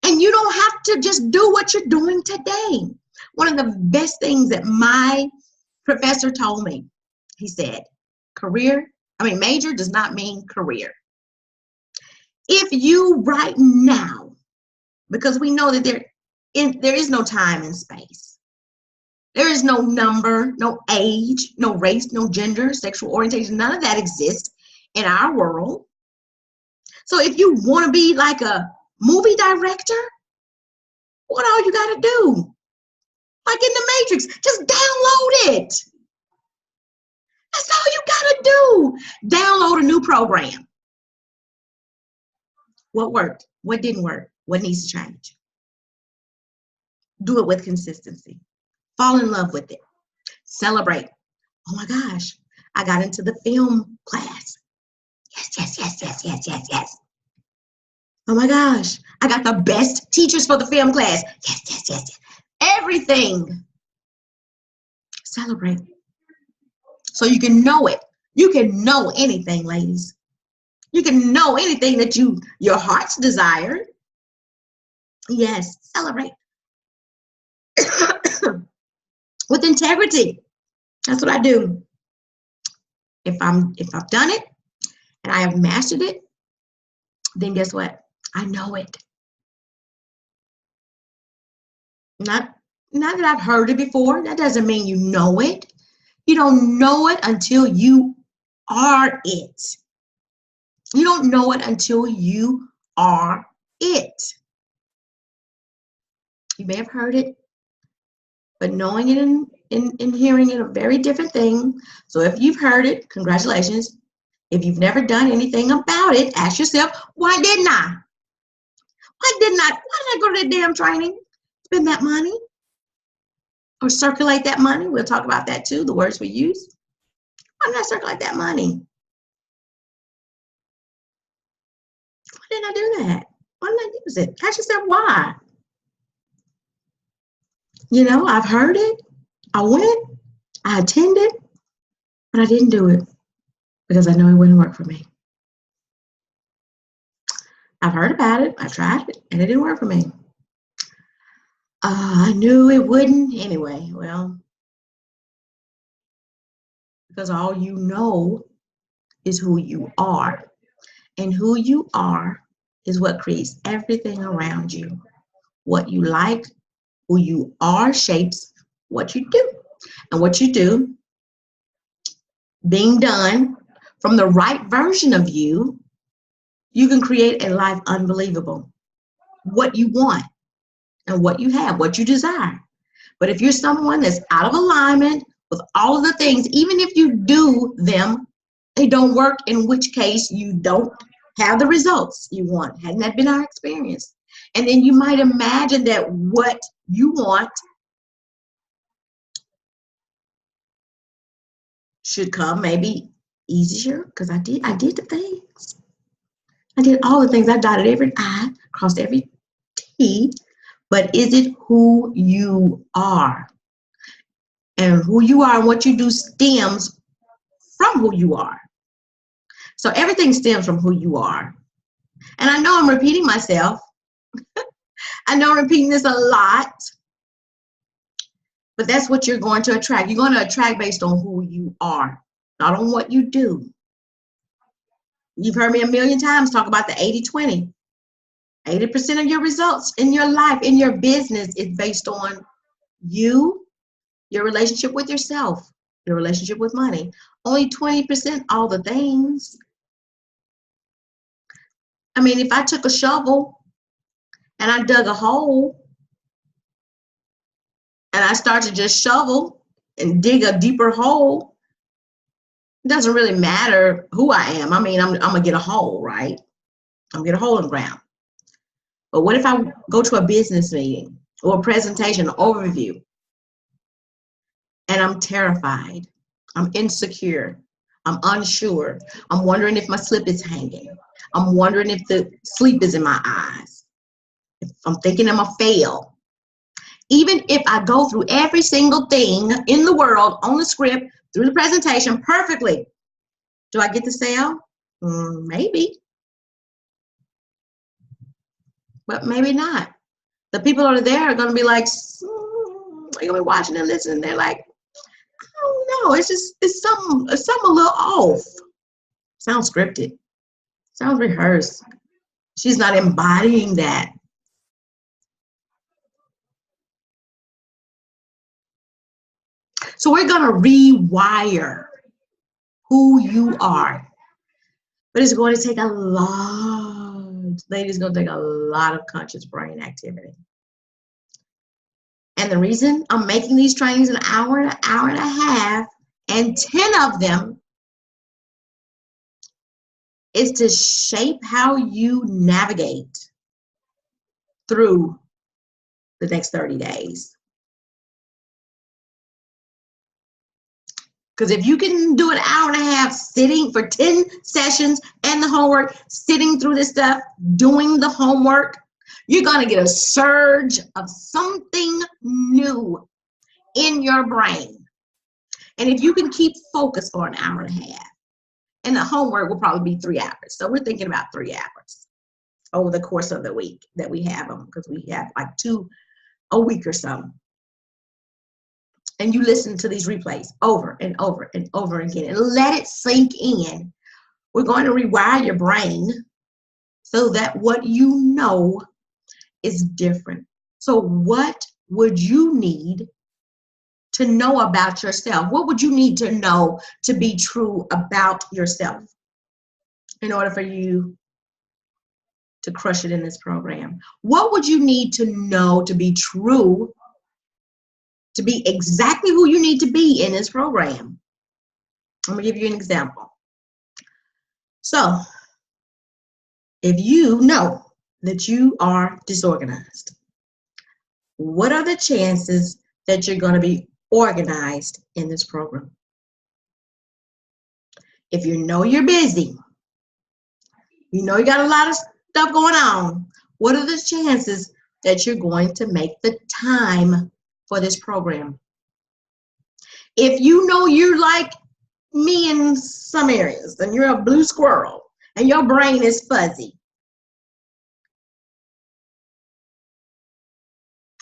and you don't have to just do what you're doing today. One of the best things that my professor told me, he said, major does not mean career. If you right now, because we know that there is no time and space. There is no number, no age, no race, no gender, sexual orientation. None of that exists in our world. So if you want to be like a movie director, what all you got to do? Like in the Matrix, just download it. That's all you got to do. Download a new program. What worked? What didn't work? What needs to change? Do it with consistency. Fall in love with it. Celebrate. Oh my gosh, I got into the film class. Yes. Oh my gosh, I got the best teachers for the film class. Yes. Everything. Celebrate. So you can know it. You can know anything, ladies. You can know anything that your heart's desire. Yes, celebrate. With integrity. That's what I do. If I've done it and I have mastered it, then guess what? I know it. Not that I've heard it before. That doesn't mean you know it. You don't know it until you are it. You don't know it until you are it. You may have heard it, but knowing it and hearing it are very different things. So if you've heard it, congratulations. If you've never done anything about it, ask yourself, why didn't I? Why didn't I go to that damn training? Spend that money or circulate that money? We'll talk about that too, the words we use. Why didn't I circulate that money? Why didn't I do that? Why didn't I use it? Ask yourself why. You know, I've heard it. I went, I attended, but I didn't do it because I know it wouldn't work for me. I've heard about it, I tried it, and it didn't work for me. I knew it wouldn't anyway. Well, because all you know is who you are. And who you are is what creates everything around you. What you like, who you are shapes what you do. And what you do, being done from the right version of you, you can create a life unbelievable. What you want and what you have, what you desire. But if you're someone that's out of alignment with all of the things, even if you do them, they don't work, in which case you don't have the results you want. Hadn't that been our experience? And then you might imagine that what you want should come maybe easier, because I did the things. I did all the things. I dotted every I, crossed every T. But is it who you are? And who you are and what you do stems from who you are. So everything stems from who you are. And I know I'm repeating myself. I know I'm repeating this a lot. But that's what you're going to attract. You're going to attract based on who you are, not on what you do. You've heard me a million times talk about the 80-20. 80% of your results in your life, in your business, is based on you, your relationship with yourself, your relationship with money. Only 20% all the things. I mean, if I took a shovel and I dug a hole and I start to just shovel and dig a deeper hole, it doesn't really matter who I am. I mean, I'm gonna get a hole, right? I'm gonna get a hole in the ground. But what if I go to a business meeting or a presentation, overview, and I'm terrified, I'm insecure, I'm unsure, I'm wondering if my slip is hanging, I'm wondering if the sleep is in my eyes, if I'm thinking I'm gonna fail. Even if I go through every single thing in the world on the script, through the presentation perfectly, do I get the sale? Maybe. But maybe not. The people that are there are going to be like, you're going to be watching and listening. They're like, I don't know. It's something a little off. Sounds scripted. Sounds rehearsed. She's not embodying that. So we're going to rewire who you are. But it's going to take a lot. Ladies, it's going to take a lot of conscious brain activity. And the reason I'm making these trainings an hour and a half, and 10 of them is to shape how you navigate through the next 30 days. Because if you can do an hour and a half sitting for 10 sessions and the homework, sitting through this stuff, doing the homework, you're going to get a surge of something new in your brain. And if you can keep focused for an hour and a half, and the homework will probably be 3 hours. So we're thinking about 3 hours over the course of the week that we have them, because we have like 2 a week or so. And you listen to these replays over and over and over again and let it sink in. We're going to rewire your brain so that what you know is different. So what would you need to know about yourself? What would you need to know to be true about yourself in order for you to crush it in this program? What would you need to know to be true, to be exactly who you need to be in this program? I'm gonna give you an example. So if you know that you are disorganized? What are the chances that you're going to be organized in this program? If you know you're busy, you know you got a lot of stuff going on, what are the chances that you're going to make the time for this program? If you know you're like me in some areas and you're a blue squirrel and your brain is fuzzy,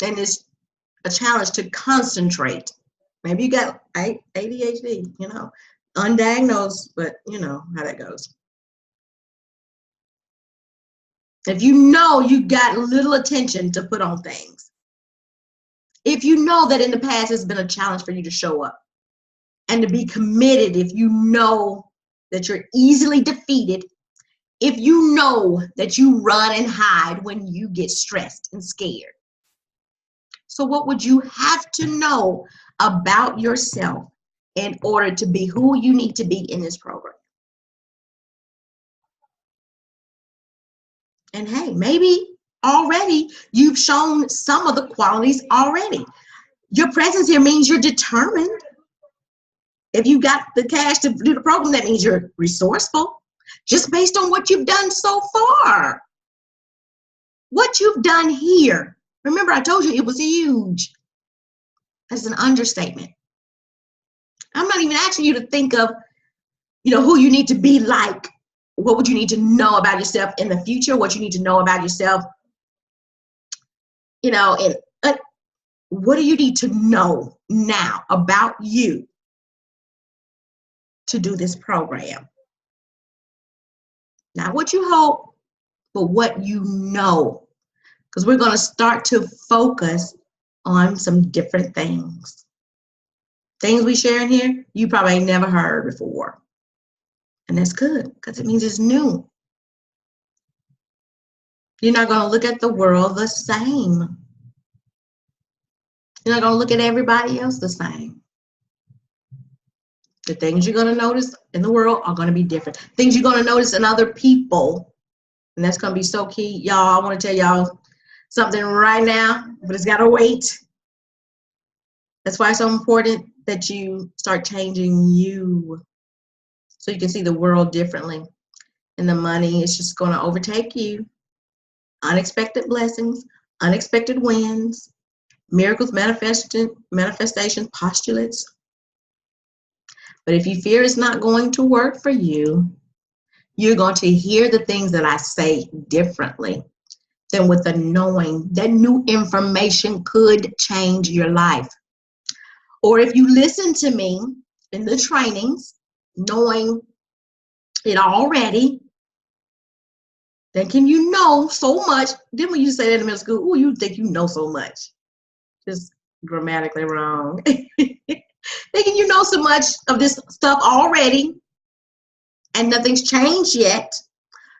then it's a challenge to concentrate. Maybe you got ADHD, undiagnosed, but you know how that goes. If you know you got little attention to put on things, if you know that in the past it's been a challenge for you to show up and to be committed, if you know that you're easily defeated, if you know that you run and hide when you get stressed and scared. So what would you have to know about yourself in order to be who you need to be in this program? And hey, maybe already you've shown some of the qualities already. Your presence here means you're determined. If you got the cash to do the program, that means you're resourceful, just based on what you've done so far. What you've done here. Remember, I told you it was huge. That's an understatement. I'm not even asking you to think of, who you need to be like. What would you need to know about yourself in the future? What you need to know about yourself, and what do you need to know now about you to do this program? Not what you hope, but what you know. Because we're going to start to focus on some different things. Things we share in here, you probably ain't never heard before. And that's good, because it means it's new. You're not going to look at the world the same. You're not going to look at everybody else the same. The things you're going to notice in the world are going to be different. Things you're going to notice in other people, and that's going to be so key. Y'all, I want to tell y'all something right now, but it's got to wait. That's why it's so important that you start changing you so you can see the world differently. And the money is just going to overtake you. Unexpected blessings, unexpected wins, miracles, manifestation, postulates. But if you fear it's not going to work for you, you're going to hear the things that I say differently than with the knowing that new information could change your life. Or if you listen to me in the trainings, knowing it already, then can you know so much? Then when you say that in middle school, you think you know so much. Just grammatically wrong. Thinking you know so much of this stuff already and nothing's changed yet,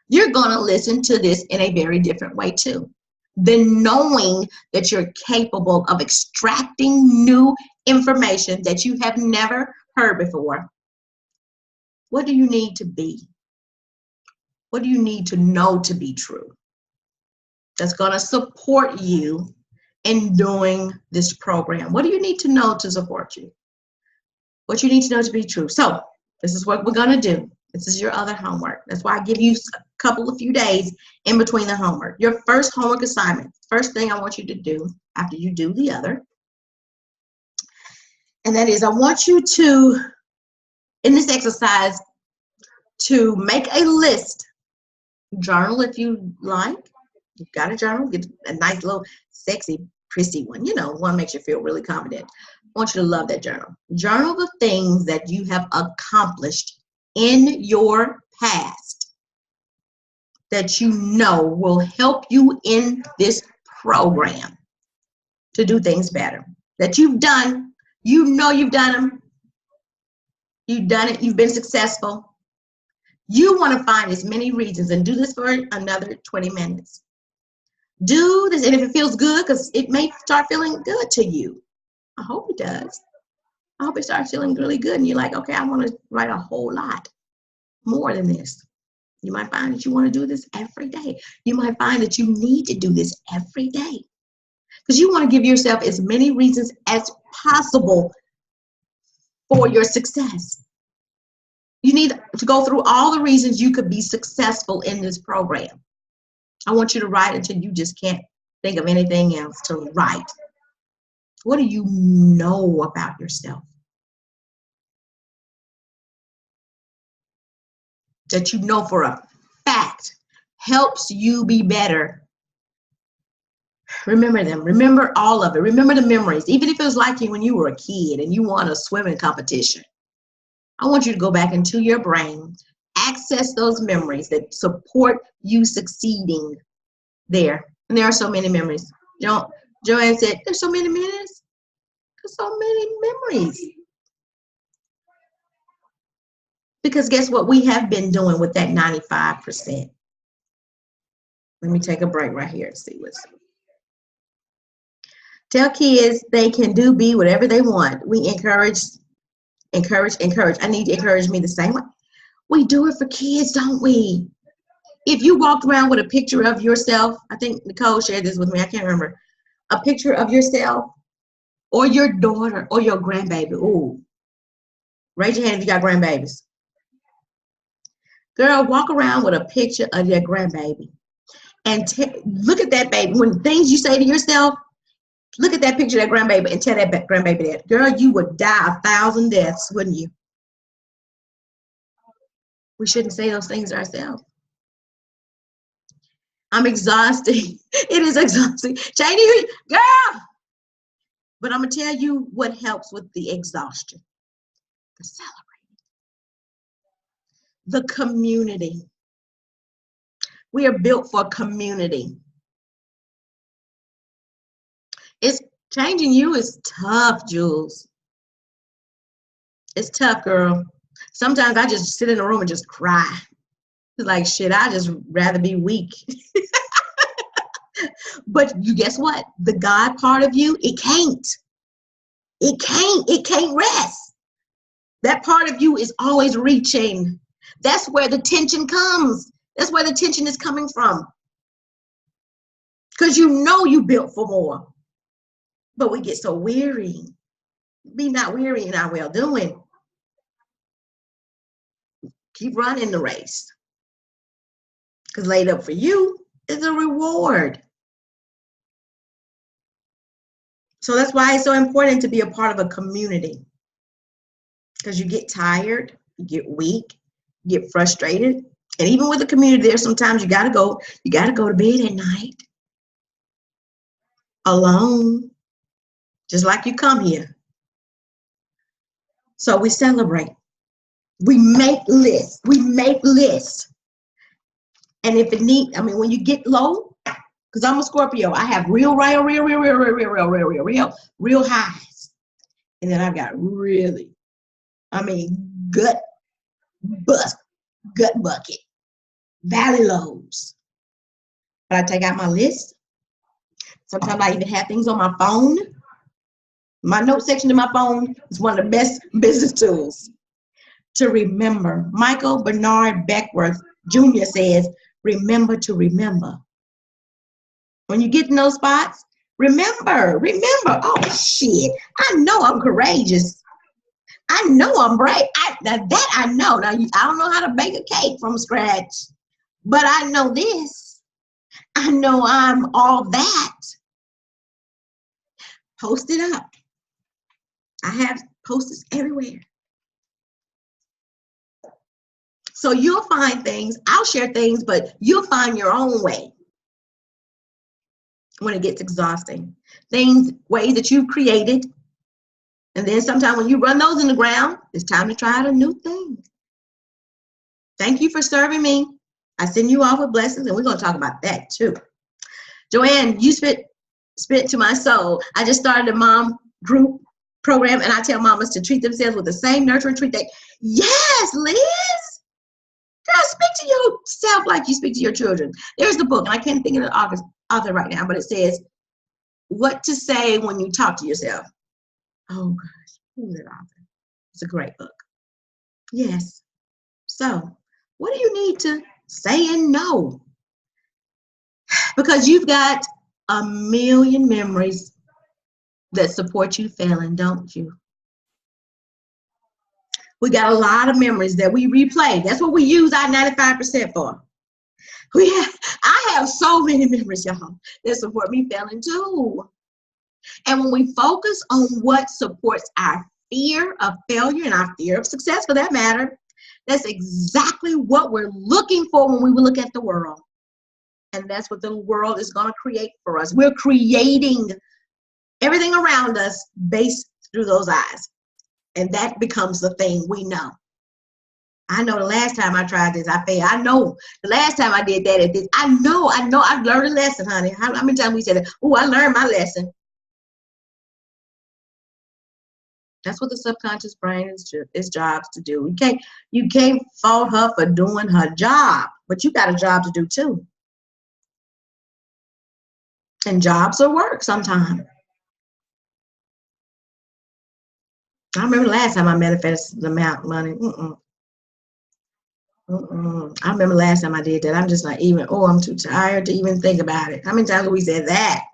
you're going to listen to this in a very different way too. Then knowing that you're capable of extracting new information that you have never heard before. What do you need to be? What do you need to know to be true? That's going to support you in doing this program. What do you need to know to support you? What you need to know to be true. So this is what we're going to do. This is your other homework. That's why I give you a few days in between the homework. Your first homework assignment. First thing I want you to do after you do the other. And that is I want you to, in this exercise, to make a list. Journal if you like. You've got a journal. Get a nice little sexy, prissy one. One makes you feel really confident. I want you to love that journal. Journal the things that you have accomplished in your past that you know will help you in this program to do things better. That you've done. You've done them. You've done it. You've been successful. You want to find as many reasons and do this for another 20 minutes. Do this, and if it feels good, because it may start feeling good to you. I hope it does. I hope it starts feeling really good, and you're like, okay, I want to write a whole lot more than this. You might find that you want to do this every day. You might find that you need to do this every day because you want to give yourself as many reasons as possible for your success. You need to go through all the reasons you could be successful in this program. I want you to write until you just can't think of anything else to write. What do you know about yourself that you know for a fact helps you be better? Remember them. Remember all of it. Remember the memories. Even if it was like you when you were a kid and you won a swimming competition. I want you to go back into your brain, access those memories that support you succeeding there. And there are so many memories. Joanne said, there's so many minutes. There's so many memories. Because guess what we have been doing with that 95%? Let me take a break right here and see what's. Tell kids they can do, be whatever they want. We encourage. I need you to encourage me the same way. We do it for kids, don't we? If you walked around with a picture of yourself, I think Nicole shared this with me, I can't remember. A picture of yourself or your daughter or your grandbaby. Ooh. Raise your hand if you got grandbabies. Girl, walk around with a picture of your grandbaby. And look at that baby. When things you say to yourself, look at that picture of that grandbaby and tell that grandbaby that. Girl, you would die 1,000 deaths, wouldn't you? We shouldn't say those things to ourselves. I'm exhausted. It is exhausting. Janie, girl! But I'm going to tell you what helps with the exhaustion. The celebrating. The community. We are built for community. It's changing you is tough, Jules. It's tough, girl. Sometimes I just sit in a room and just cry. It's like, shit, I just rather be weak. But you guess what? The God part of you, it can't. It can't rest. That part of you is always reaching. That's where the tension comes. That's where the tension is coming from. Because you know you built for more. But we get so weary. Be not weary in our well-doing. Keep running the race. Because laid up for you is a reward. So that's why it's so important to be a part of a community. Because you get tired, you get weak, you get frustrated. And even with the community, there's sometimes you gotta go to bed at night. Alone. Just like you come here. So we celebrate. We make lists. And if it when you get low, because I'm a Scorpio, I have real highs. And then I've got really, gut bucket, valley lows. But I take out my list. Sometimes I even have things on my phone. My note section of my phone is one of the best business tools to remember. Michael Bernard Beckworth Jr. says, remember to remember. When you get in those spots, remember. Oh, shit. I know I'm courageous. I know I'm brave. That I know. Now, I don't know how to bake a cake from scratch, but I know this. I know I'm all that. Post it up. I have posters everywhere. So you'll find things. I'll share things, but you'll find your own way when it gets exhausting. Ways that you've created. And then sometimes when you run those in the ground, it's time to try out a new thing. Thank you for serving me. I send you off with blessings, and we're going to talk about that too. Joanne, you spit to my soul. I just started a mom group program, and I tell mamas to treat themselves with the same nurturing treat. Yes, Liz. Girl, speak to yourself like you speak to your children. There's the book, and I can't think of the author right now, but it says, What to Say When You Talk to Yourself. Oh, gosh. Who's that author? It's a great book. Yes. So, what do you need to saying no. Because you've got a million memories that support you failing, don't you? We got a lot of memories that we replay. That's what we use our 95% for. I have so many memories, y'all, that support me failing too. And when we focus on what supports our fear of failure and our fear of success, for that matter, that's exactly what we're looking for when we look at the world. And that's what the world is going to create for us. We're creating everything around us based through those eyes. And that becomes the thing we know. I know the last time I tried this, I failed. I know the last time I did that, I know, I've learned a lesson, honey. How many times we said, oh, I learned my lesson. That's what the subconscious brain is jobs to do. You can't fault her for doing her job, but you got a job to do too. And jobs are work sometimes. I remember the last time I manifested the amount of money. I remember last time I did that. I'm just not even, I'm too tired to even think about it. How many times have we said that?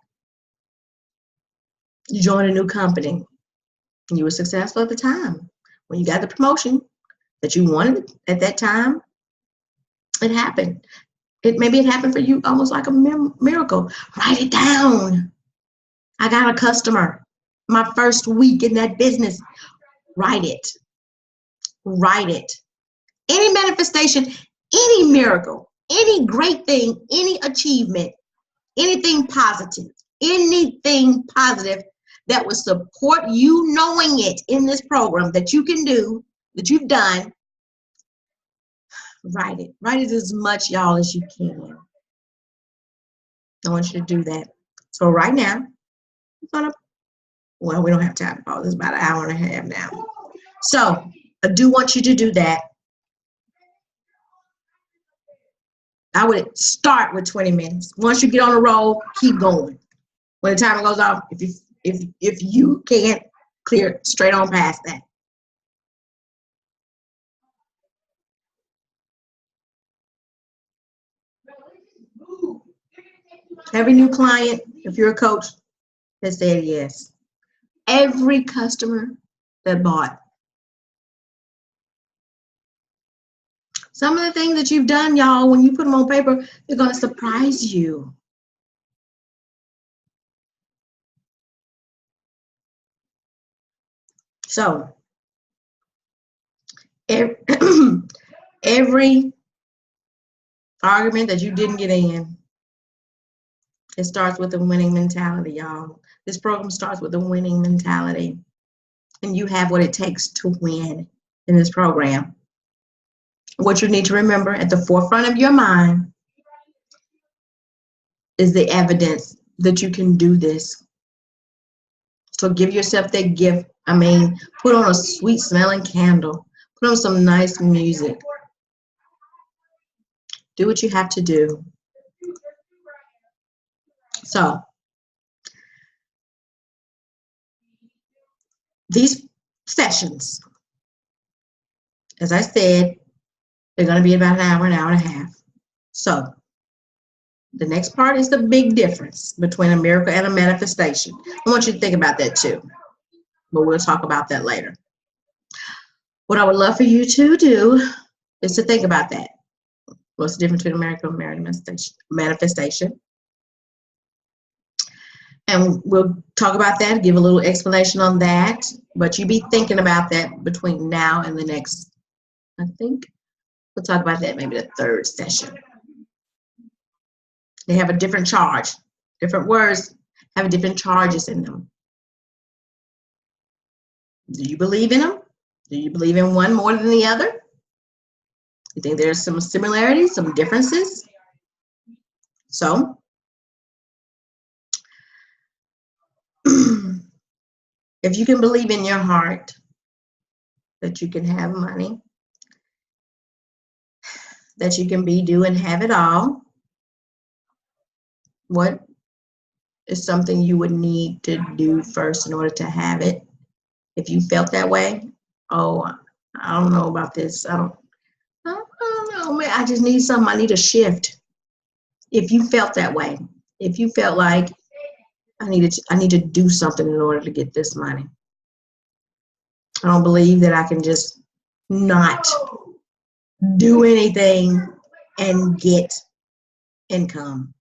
You joined a new company. You were successful at the time. When you got the promotion that you wanted at that time, it happened. Maybe it happened for you almost like a miracle. Write it down. I got a customer. My first week in that business. Write it. Write it. Any manifestation, any miracle, any great thing, any achievement, anything positive that will support you knowing it in this program that you can do, that you've done, write it. Write it as much, y'all, as you can. I want you to do that. So right now, we don't have time for all this, about an hour and a half now. So I do want you to do that. I would start with 20 minutes. Once you get on the roll, keep going. When the timer goes off, if you can't, clear straight on past that. Every new client, if you're a coach, that said yes. Every customer that bought. Some of the things that you've done, y'all, when you put them on paper, they're going to surprise you. So, every argument that you didn't get in, it starts with a winning mentality, y'all. This program starts with a winning mentality. And you have what it takes to win in this program. What you need to remember at the forefront of your mind is the evidence that you can do this. So give yourself that gift. Put on a sweet smelling candle. Put on some nice music. Do what you have to do. So, these sessions, as I said, they're going to be about an hour and a half. So, the next part is the big difference between a miracle and a manifestation. I want you to think about that too, but we'll talk about that later. What I would love for you to do is to think about that. What's the difference between a miracle and manifestation? And we'll talk about that, give a little explanation on that, but you be thinking about that between now and the next, I think we'll talk about that maybe the third session. They have a different charge. Different words have different charges in them. Do you believe in them? Do you believe in one more than the other? You think there's some similarities, some differences? So, if you can believe in your heart that you can have money, that you can be, do, and have it all, what is something you would need to do first in order to have it? If you felt that way, I don't know about this. I don't know know, man, I just need something. I need a shift. If you felt that way, if you felt like I need to do something in order to get this money. I don't believe that I can just not do anything and get income.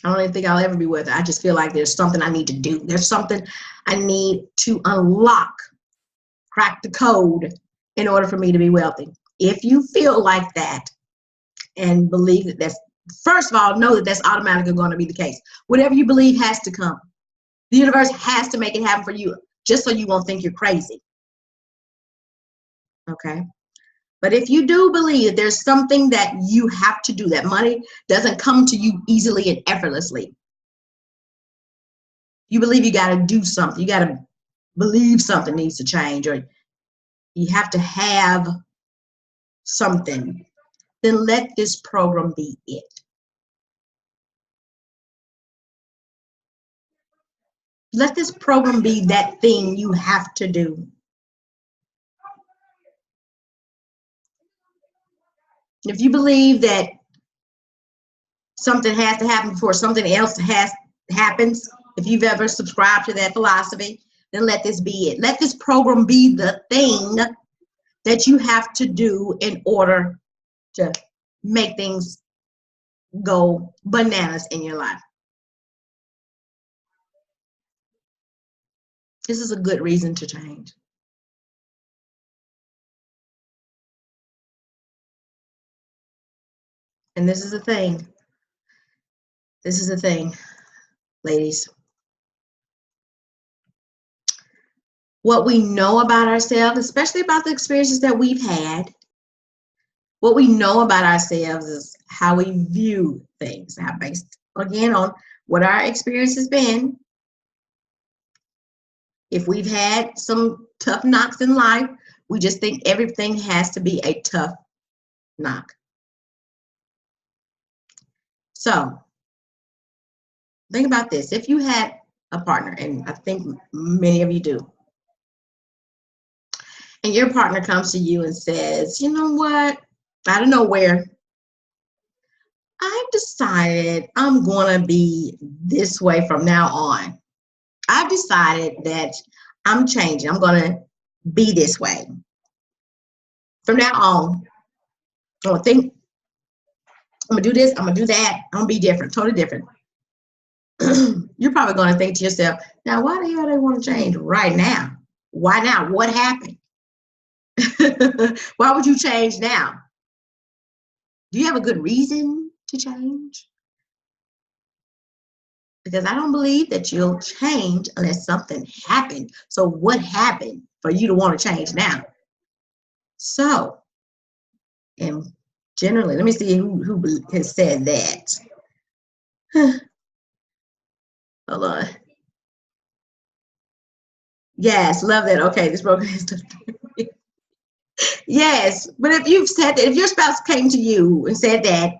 I don't even think I'll ever be with it. I just feel like there's something I need to do. There's something I need to unlock, crack the code in order for me to be wealthy. If you feel like that and believe that that's, first of all, know that that's automatically going to be the case. Whatever you believe has to come. The universe has to make it happen for you, just so you won't think you're crazy. Okay? But if you do believe that there's something that you have to do, that money doesn't come to you easily and effortlessly, you believe you got to do something, you got to believe something needs to change, or you have to have something, then let this program be it. Let this program be that thing you have to do. If you believe that something has to happen before something else happens, if you've ever subscribed to that philosophy, then let this be it. Let this program be the thing that you have to do in order to make things go bananas in your life. This is a good reason to change. And this is the thing. This is the thing, ladies. What we know about ourselves, especially about the experiences that we've had, what we know about ourselves is how we view things. Now, based, again, on what our experience has been. If we've had some tough knocks in life, we just think everything has to be a tough knock. So, think about this. If you had a partner, and I think many of you do, and your partner comes to you and says, you know what, out of nowhere, I've decided I'm going to be this way from now on. I've decided that I'm changing. I'm going to be this way. From now on, I'm going to think, I'm going to do this, I'm going to do that, I'm going to be different, totally different. You're probably going to think to yourself, now, why the hell do they want to change right now? Why now? What happened? Why would you change now? Do you have a good reason to change? Because I don't believe that you'll change unless something happened. So what happened for you to want to change now? So, and generally, let me see who has said that. Hold on. Yes, love that. Okay, this program is yes, but if you've said that, if your spouse came to you and said that,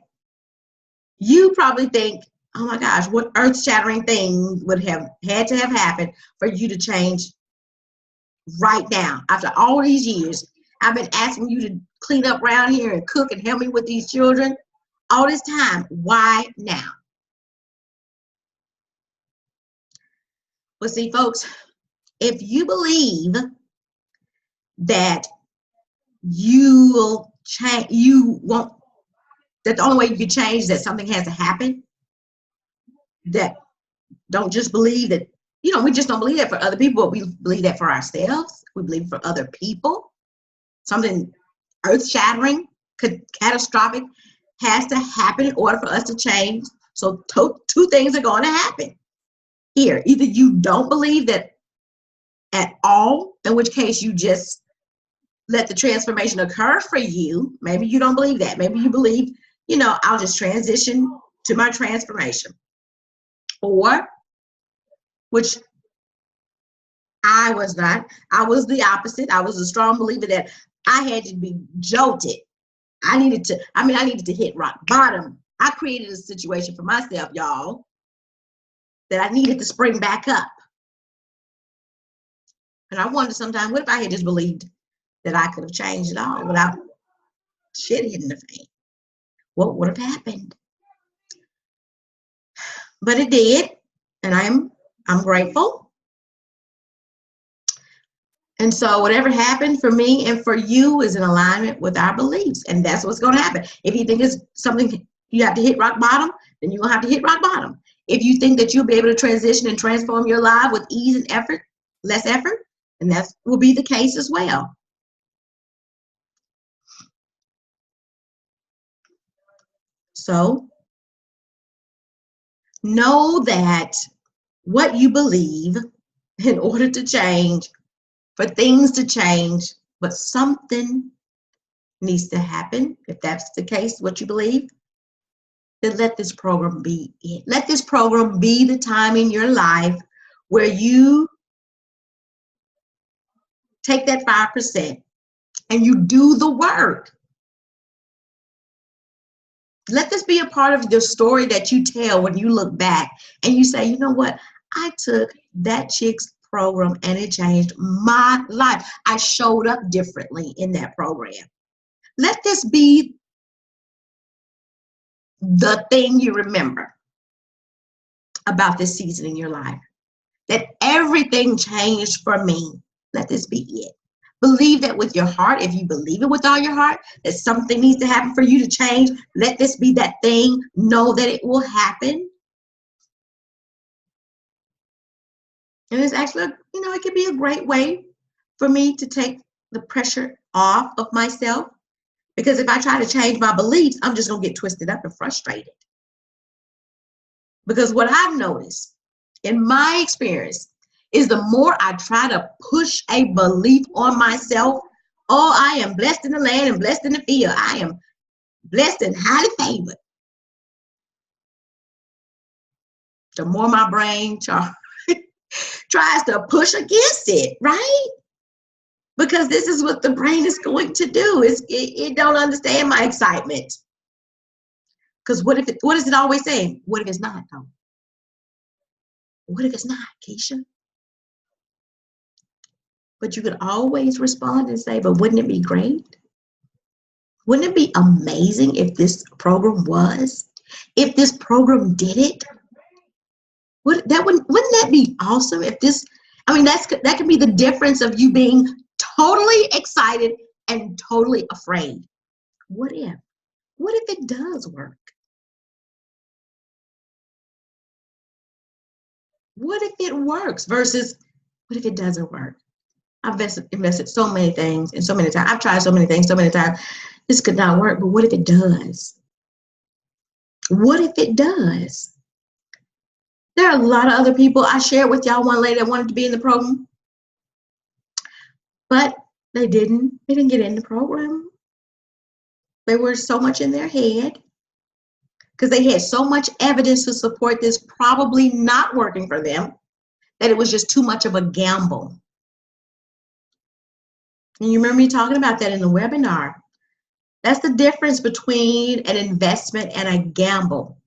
you probably think, oh my gosh, what earth-shattering thing would have had to have happened for you to change right now? After all these years, I've been asking you to clean up around here and cook and help me with these children all this time. Why now? Well, see, folks, if you believe that you will change, you won't, that the only way you can change is that something has to happen, that don't just believe that, you know, we just don't believe that for other people, but we believe that for ourselves. We believe for other people. Something earth-shattering, catastrophic has to happen in order for us to change. So two things are going to happen here. Either you don't believe that at all, in which case you just let the transformation occur for you. Maybe you don't believe that. Maybe you believe, you know, I'll just transition to my transformation. Or, which I was not, I was the opposite. I was a strong believer that I had to be jolted. I needed to hit rock bottom. I created a situation for myself, y'all, that I needed to spring back up. And I wonder sometimes, what if I had just believed that I could have changed it all without shit hitting the fan? what would have happened. But it did, and I'm grateful. And so whatever happened for me and for you is in alignment with our beliefs, and that's what's going to happen. If you think it's something you have to hit rock bottom, then you're going to have to hit rock bottom. If you think that you'll be able to transition and transform your life with ease and effort, less effort, and that will be the case as well. So know that what you believe in order to change, for things to change, but something needs to happen. If that's the case, what you believe, then let this program be it. Let this program be the time in your life where you take that 5% and you do the work. Let this be a part of the story that you tell when you look back and you say, you know what? I took that chick's program and it changed my life. I showed up differently in that program. Let this be the thing you remember about this season in your life. That everything changed for me. Let this be it. Believe that with your heart. If you believe it with all your heart, that something needs to happen for you to change, let this be that thing. Know that it will happen. And it's actually, it could be a great way for me to take the pressure off of myself. Because if I try to change my beliefs, I'm just going to get twisted up and frustrated. Because what I've noticed in my experience is the more I try to push a belief on myself, oh, I am blessed in the land and blessed in the field. I am blessed and highly favored. The more my brain tries to push against it, right? Because this is what the brain is going to do. It don't understand my excitement. Because what is it always saying? What if it's not, though? What if it's not, Keisha? But you could always respond and say, but wouldn't it be great? Wouldn't it be amazing if this program if this program did it? Wouldn't that be awesome if this, that could be the difference of you being totally excited and totally afraid. What if it does work? What if it works versus what if it doesn't work? I've invested so many things and so many times. I've tried so many things so many times. This could not work, but what if it does? What if it does? There are a lot of other people. I shared with y'all one lady that wanted to be in the program, but they didn't get in the program. They were so much in their head because they had so much evidence to support this probably not working for them that it was just too much of a gamble. And you remember me talking about that in the webinar. That's the difference between an investment and a gamble.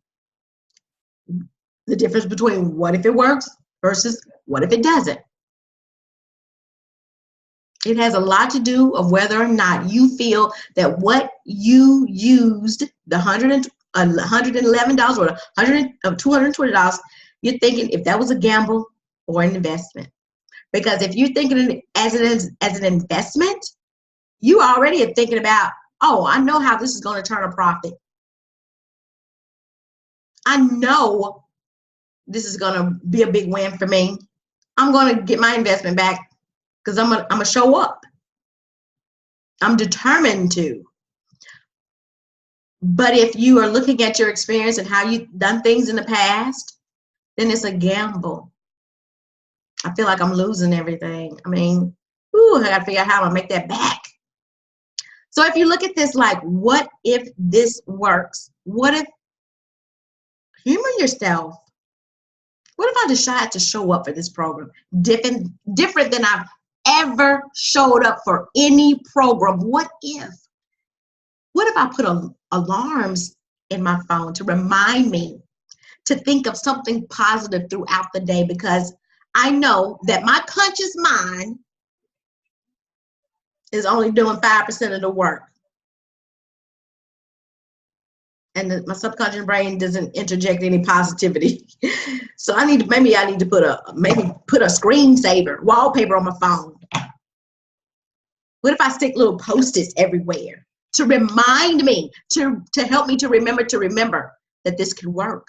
The difference between what if it works versus what if it doesn't. It has a lot to do of whether or not you feel that what you used, the $111 or $220, you're thinking if that was a gamble or an investment. Because if you're thinking as an investment, you already are thinking about, oh, I know how this is going to turn a profit. I know this is going to be a big win for me. I'm going to get my investment back because I'm going to show up. I'm determined to. But if you are looking at your experience and how you've done things in the past, then it's a gamble. I feel like I'm losing everything. I got to figure out how to make that back. So if you look at this like, what if this works? What if, humor yourself. What if I decide to show up for this program different than I've ever showed up for any program? What if I put alarms in my phone to remind me to think of something positive throughout the day, because I know that my conscious mind is only doing 5% of the work. and my subconscious brain doesn't interject any positivity. So I need to put a screensaver wallpaper on my phone. What if I stick little Post-its everywhere to remind me, to help me to remember that this can work?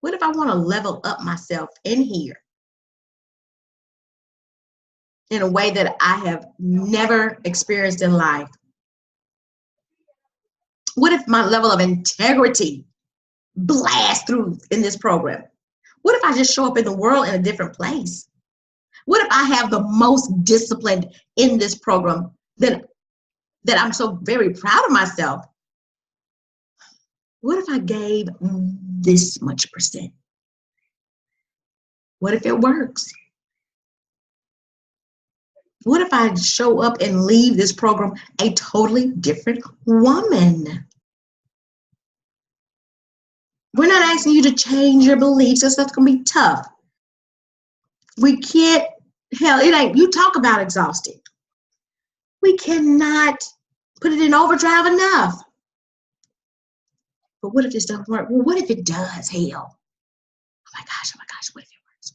What if I want to level up myself in here in a way that I have never experienced in life? What if my level of integrity blasts through in this program? What if I just show up in the world in a different place? What if I have the most disciplined in this program that I'm so very proud of myself? What if I gave this much percent? What if it works? What if I show up and leave this program a totally different woman? We're not asking you to change your beliefs. That's going to be tough. We can't, hell, it ain't, you talk about exhausted. We cannot put it in overdrive enough. But what if this doesn't work? Well, what if it does? Hell. Oh my gosh, what if it works?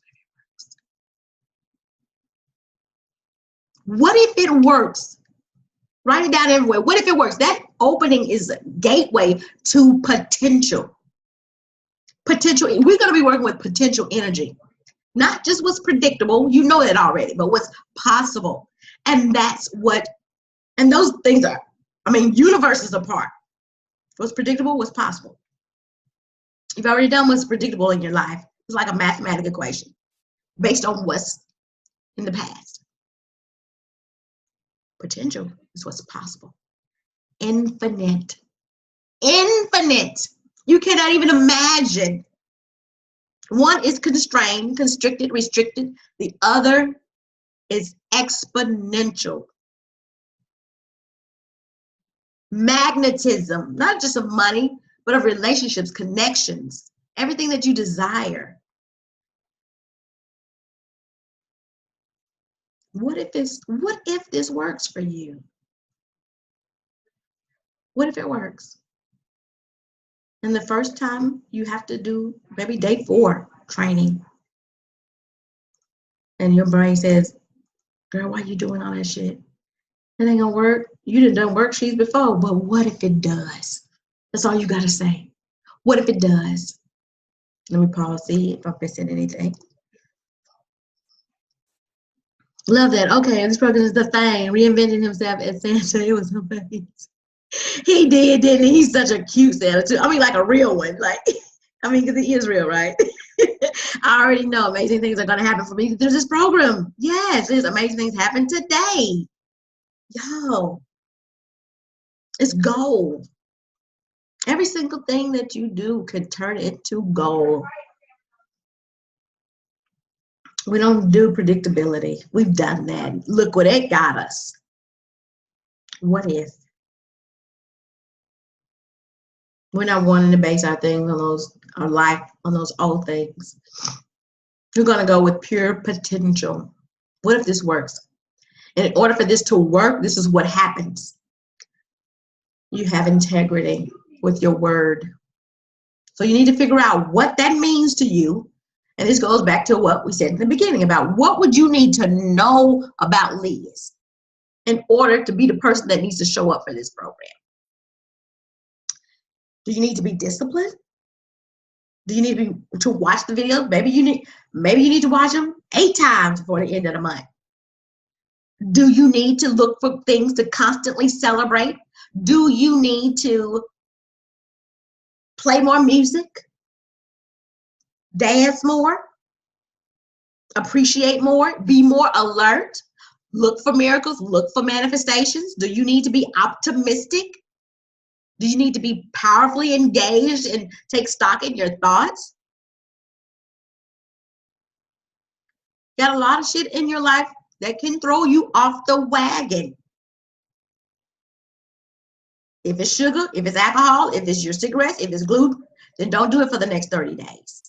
What if it works? Write it down everywhere. What if it works? That opening is a gateway to potential. Potential, we're going to be working with potential energy. Not just what's predictable, you know that already, but what's possible. And that's what, and those things are, universes apart. What's predictable, what's possible. You've already done what's predictable in your life. It's like a mathematical equation based on what's in the past. Potential is what's possible. Infinite. Infinite. You cannot even imagine. One is constrained, constricted, restricted. The other is exponential. Magnetism, not just of money, but of relationships, connections, everything that you desire. What if this works for you? What if it works? And the first time you have to do maybe day 4 training. And your brain says, girl, why you doing all that shit? It ain't gonna work. You done worksheets before, but what if it does? That's all you gotta say. What if it does? Let me pause, see if I'm missing anything. Love that. Okay, this program is the thing. Reinventing himself as Santa. It was amazing. He did, didn't he? He's such a cute Santa too. Like a real one. Because he is real, right? I already know amazing things are gonna happen for me through this program. Yes, there's amazing things happen today. Yo, it's gold. Every single thing that you do could turn into gold. We don't do predictability. We've done that. Look what it got us. What if? We're not wanting to base our things on our life on those old things. We're going to go with pure potential. What if this works? And in order for this to work, this is what happens. You have integrity with your word. So you need to figure out what that means to you. And this goes back to what we said in the beginning about what would you need to know about Liz in order to be the person that needs to show up for this program. Do you need to be disciplined? Do you need to watch the videos? Maybe you need to watch them 8 times before the end of the month. Do you need to look for things to constantly celebrate? Do you need to play more music? Dance more? Appreciate more? Be more alert? Look for miracles? Look for manifestations? Do you need to be optimistic? Do you need to be powerfully engaged and take stock in your thoughts? Got a lot of shit in your life that can throw you off the wagon. If it's sugar, if it's alcohol, if it's your cigarettes, if it's gluten, then don't do it for the next 30 days.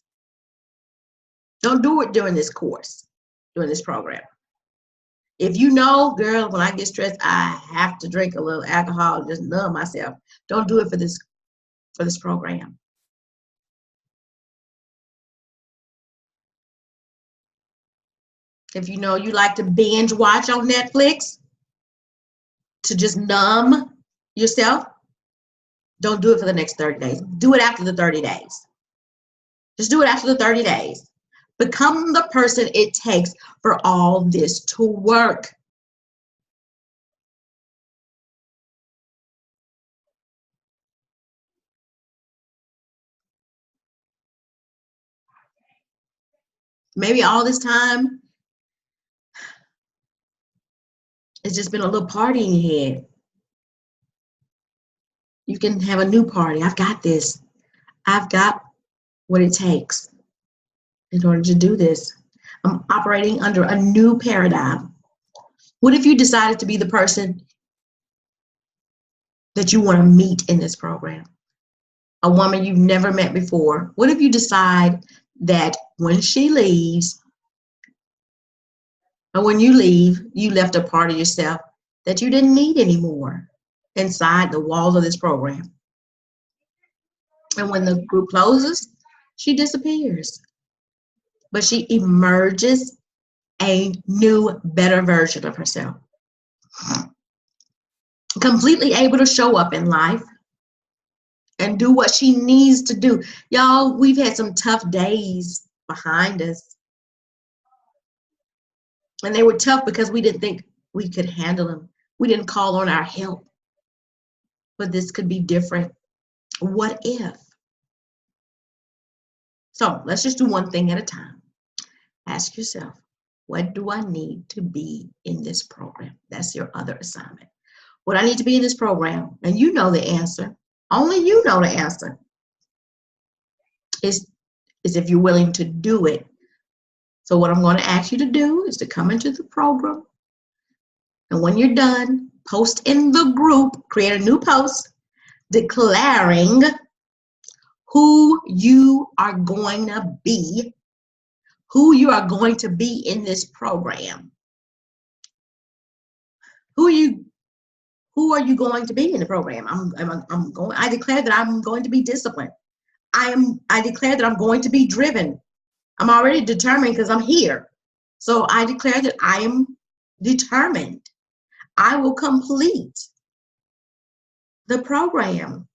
Don't do it during this course, during this program. If you know, girl, when I get stressed, I have to drink a little alcohol, just numb myself. Don't do it for this for this program. If you know you like to binge watch on Netflix to just numb yourself, don't do it for the next 30 days. Do it after the 30 days. Just do it after the 30 days. Become the person it takes for all this to work. Maybe all this time, it's just been a little party in your head. You can have a new party. I've got this. I've got what it takes in order to do this. I'm operating under a new paradigm. What if you decided to be the person that you want to meet in this program? A woman you've never met before. What if you decide that when she leaves, or when you leave, you left a part of yourself that you didn't need anymore inside the walls of this program? And when the group closes, she disappears. But she emerges a new, better version of herself. Completely able to show up in life and do what she needs to do. Y'all, we've had some tough days behind us. And they were tough because we didn't think we could handle them. We didn't call on our help. But this could be different. What if? So let's just do one thing at a time. Ask yourself, what do I need to be in this program? That's your other assignment. What I need to be in this program, and you know the answer. Only you know the answer. Is if you're willing to do it. So what I'm going to ask you to do is to come into the program. And when you're done, post in the group, create a new post declaring who you are going to be, who you are going to be in this program. Who are you going to be in the program? I declare that I'm going to be disciplined. I declare that I'm going to be driven. I'm already determined because I'm here. So I declare that I am determined. I will complete the program.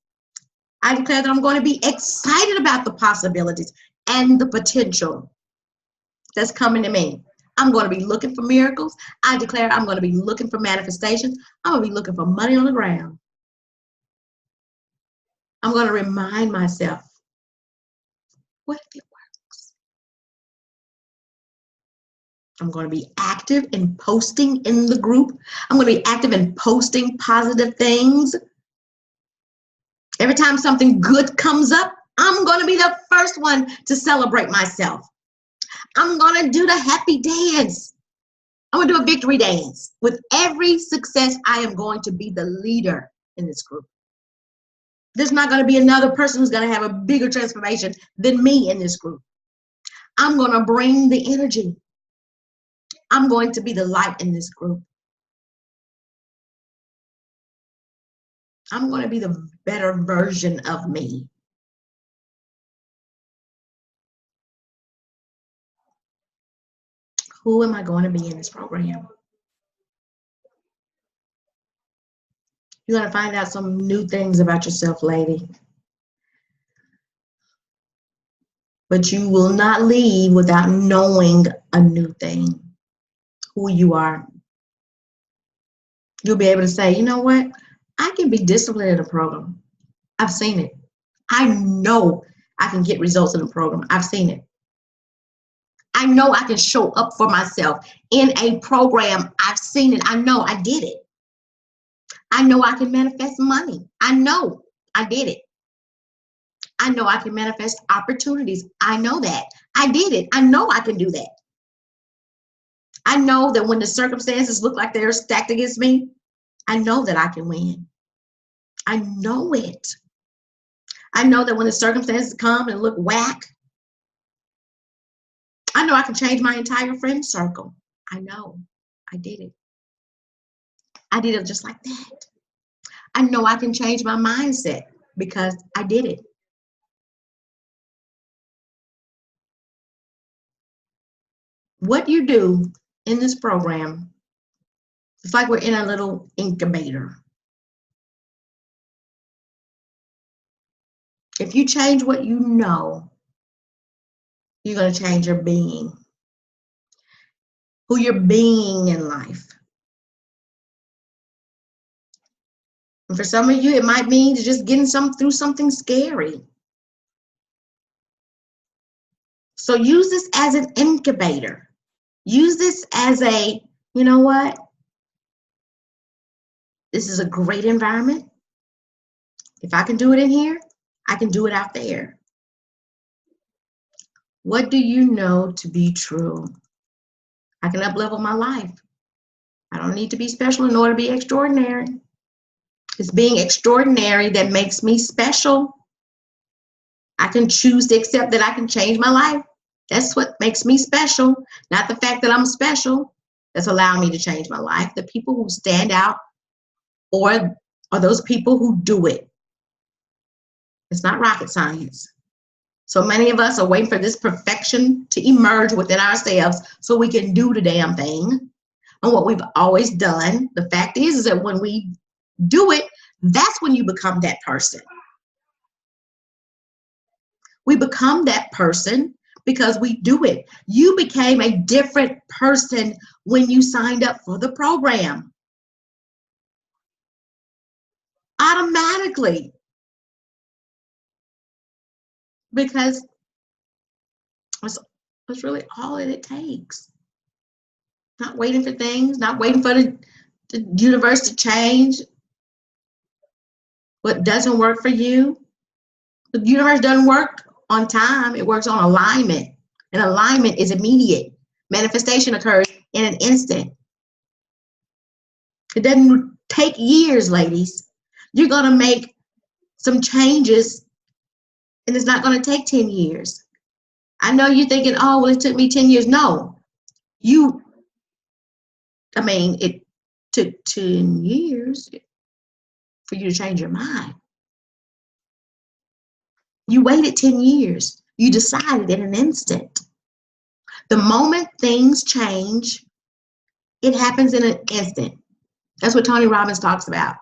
I declare that I'm going to be excited about the possibilities and the potential that's coming to me. I'm going to be looking for miracles. I declare I'm going to be looking for manifestations. I'm going to be looking for money on the ground. I'm going to remind myself, what if it works? I'm going to be active in posting in the group. I'm going to be active in posting positive things. Every time something good comes up, I'm going to be the first one to celebrate myself. I'm going to do the happy dance. I'm going to do a victory dance. With every success, I am going to be the leader in this group. There's not going to be another person who's going to have a bigger transformation than me in this group. I'm going to bring the energy. I'm going to be the light in this group. I'm going to be the better version of me. Who am I going to be in this program? You're going to find out some new things about yourself, lady. But you will not leave without knowing a new thing, who you are. You'll be able to say, you know what? I can be disciplined in a program. I've seen it. I know I can get results in a program. I've seen it. I know I can show up for myself in a program. I've seen it. I know I did it. I know I can manifest money. I know I did it. I know I can manifest opportunities. I know that. I did it. I know I can do that. I know that when the circumstances look like they're stacked against me, I know that I can win. I know it. I know that when the circumstances come and look whack, I know I can change my entire friend circle. I know. I did it. I did it just like that. I know I can change my mindset because I did it. What you do in this program, it's like we're in a little incubator. If you change what you know, you're going to change your being, who you're being in life. And for some of you, it might mean just getting through something scary. So use this as an incubator. Use this as a, you know what? This is a great environment. If I can do it in here, I can do it out there. What do you know to be true? I can up-level my life. I don't need to be special in order to be extraordinary. It's being extraordinary that makes me special. I can choose to accept that I can change my life. That's what makes me special, not the fact that I'm special. That's allowing me to change my life. The people who stand out or are those people who do it. It's not rocket science. So many of us are waiting for this perfection to emerge within ourselves so we can do the damn thing. And what we've always done, the fact is that when we do it, that's when you become that person. We become that person because we do it. You became a different person when you signed up for the program. Automatically. Because that's really all that it takes. Not waiting for things, not waiting for the universe to change what doesn't work for you. The universe doesn't work on time, it works on alignment. And alignment is immediate. Manifestation occurs in an instant. It doesn't take years, ladies. You're going to make some changes, and it's not going to take 10 years. I know you're thinking, oh, well, it took me 10 years. No. It took 10 years for you to change your mind. You waited 10 years. You decided in an instant. The moment things change, it happens in an instant. That's what Tony Robbins talks about.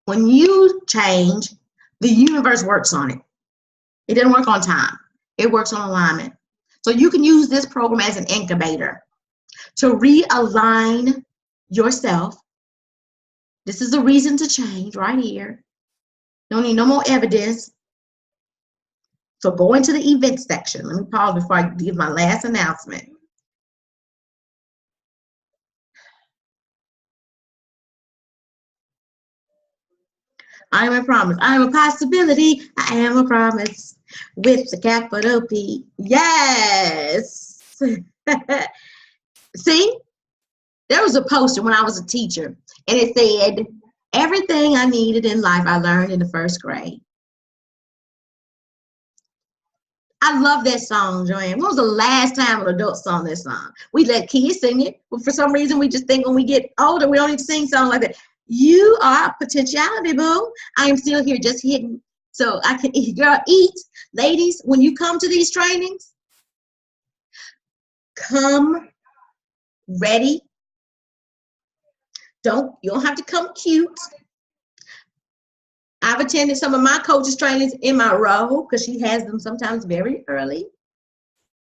When you change, the universe works on it. It doesn't work on time. It works on alignment. So you can use this program as an incubator to realign yourself. This is a reason to change right here. Don't need no more evidence. So go into the event section. Let me pause before I give my last announcement. I am a promise. I am a possibility. I am a promise with the capital P. Yes. See, there was a poster when I was a teacher, and it said, everything I needed in life I learned in the first grade. I love that song, Joanne. When was the last time an adult sung that song? We let kids sing it, but for some reason we just think when we get older, we don't need to sing songs like that. You are potentiality, boo. I am still here just hidden so I can eat. Ladies, when you come to these trainings, come ready. You don't have to come cute. I've attended some of my coaches' trainings in my row because she has them sometimes very early.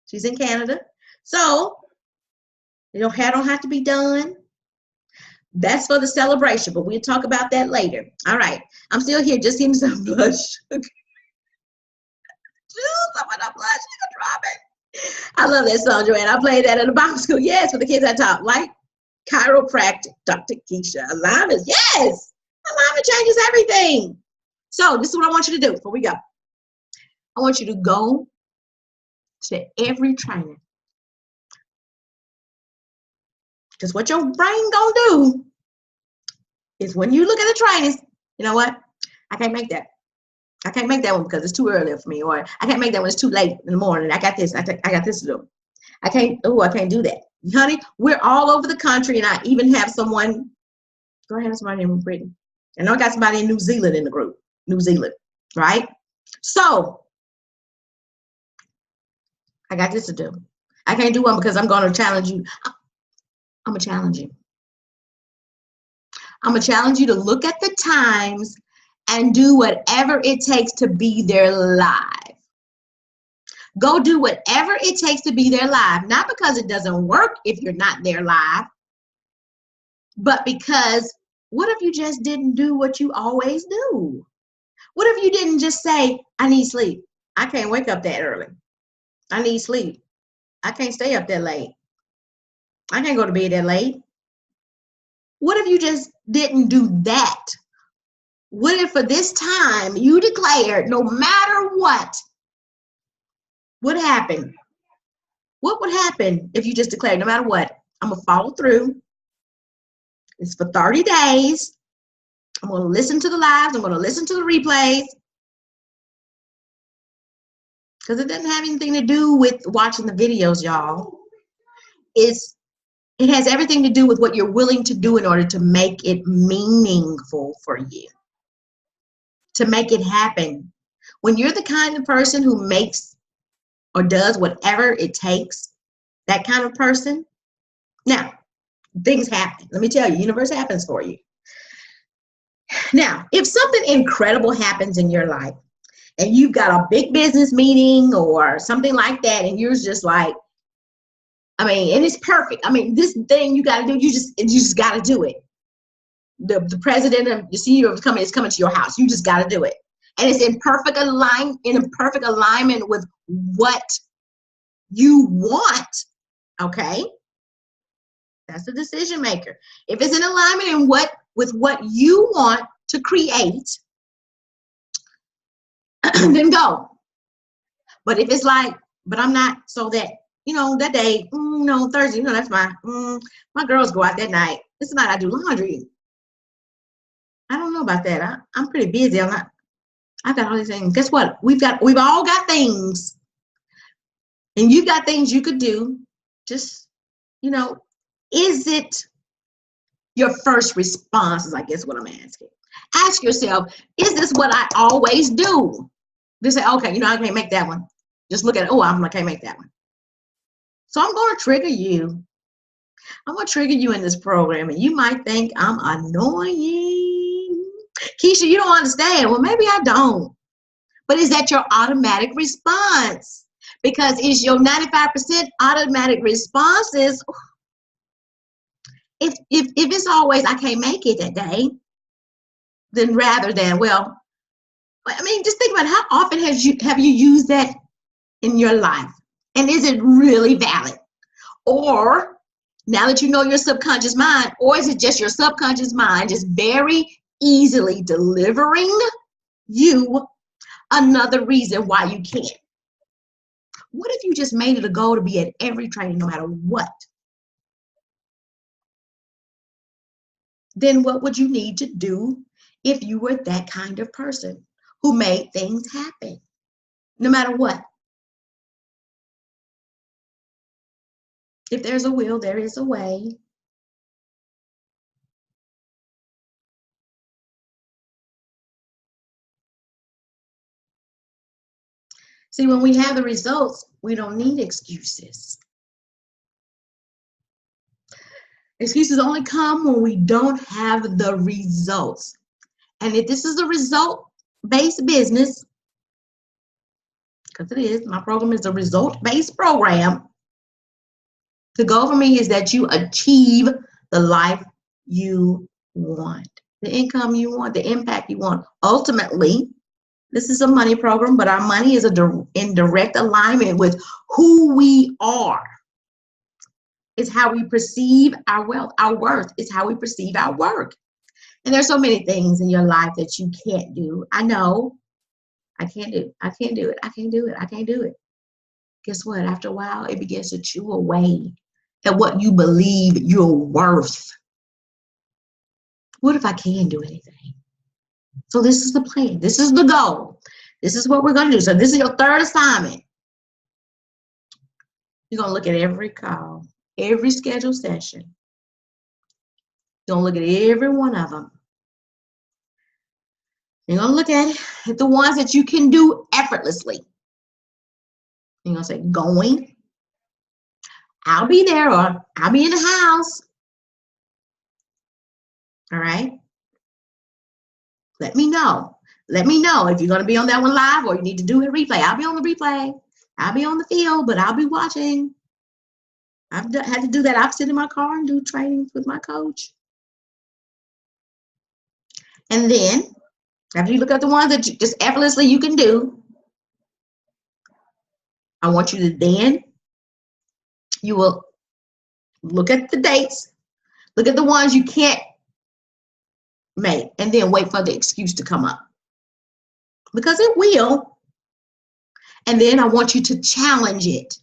She's in Canada. So, your hair don't have to be done. That's for the celebration, but we'll talk about that later. All right. I'm still here just getting some blush. Some of the blush, you can drop it. I love that song, Joanne. I played that in the Bible school. Yes, for the kids I taught. Like chiropractic, Dr. Keisha. Alignment, yes. Alignment changes everything. So this is what I want you to do before we go. I want you to go to every training. Because what your brain gonna do is when you look at the trainings, you know what? I can't make that. I can't make that one because it's too early for me, or I can't make that one, it's too late in the morning. I got this. I got this to do. I can't do that. Honey, we're all over the country, and I even have someone, go ahead, that's my name, Brittany. I know I got somebody in New Zealand in the group. New Zealand, right? So I got this to do. I can't do one because I'm going to challenge you. I'm going to challenge you. I'm going to challenge you to look at the times and do whatever it takes to be there live. Go do whatever it takes to be there live. Not because it doesn't work if you're not there live, but because what if you just didn't do what you always do? What if you didn't just say, I need sleep. I can't wake up that early. I need sleep. I can't stay up that late. I can't go to bed that late. What if you just didn't do that? What if for this time you declared no matter what happened? What would happen if you just declared no matter what, I'm going to follow through. It's for 30 days. I'm going to listen to the lives. I'm going to listen to the replays. Because it doesn't have anything to do with watching the videos, y'all. It has everything to do with what you're willing to do in order to make it meaningful for you. To make it happen. When you're the kind of person who makes or does whatever it takes, that kind of person, now, things happen. Let me tell you, universe happens for you. Now, if something incredible happens in your life and you've got a big business meeting or something like that, and you're just like, and it's perfect. This thing you got to do, you just got to do it. The president of the CEO of the company is coming to your house. You just got to do it. And it's in perfect alignment with what you want. Okay? That's the decision maker. If it's in alignment with what you want to create, then go. But if it's like, but I'm not, so that, that day, Thursday, that's my girls go out that night. This night I do laundry. I don't know about that. I'm pretty busy. I've got all these things. Guess what? We've all got things. And you've got things you could do. Just, is it your first response is, I guess, what I'm asking. Ask yourself, is this what I always do? Just say, okay, I can't make that one. Just look at it. Oh, I can't make that one. So I'm going to trigger you. I'm going to trigger you in this program, and you might think I'm annoying. Keisha, you don't understand. Well, maybe I don't. But is that your automatic response? Because it's your 95% automatic responses. If it's always, I can't make it that day, then rather than, just think about how often have you used that in your life? And is it really valid? Or now that you know your subconscious mind, or is it just your subconscious mind just very easily delivering you another reason why you can't? What if you just made it a goal to be at every training no matter what? Then what would you need to do if you were that kind of person who made things happen no matter what? If there's a will, there is a way. See, when we have the results, we don't need excuses. Excuses only come when we don't have the results. And if this is a result-based business, because it is, my program is a result-based program, the goal for me is that you achieve the life you want, the income you want, the impact you want. Ultimately, this is a money program, but our money is in direct alignment with who we are. It's how we perceive our wealth, our worth. It's how we perceive our work. And there's so many things in your life that you can't do. I know. I can't do it. I can't do it. I can't do it. I can't do it. Guess what? After a while, it begins to chew away at what you believe you're worth. What if I can do anything? So this is the plan. This is the goal. This is what we're going to do. So this is your third assignment. You're going to look at every call, every scheduled session. You're going to look at every one of them. You're going to look at the ones that you can do effortlessly. You're going to say, going. I'll be there, or I'll be in the house. All right. Let me know. Let me know if you're going to be on that one live or you need to do a replay. I'll be on the replay. I'll be on the field, but I'll be watching. I've had to do that. I've sit in my car and do trainings with my coach. And then, after you look at the ones that you just effortlessly you can do, I want you to then, you will look at the dates, look at the ones you can't make, and then wait for the excuse to come up. Because it will. And then I want you to challenge it.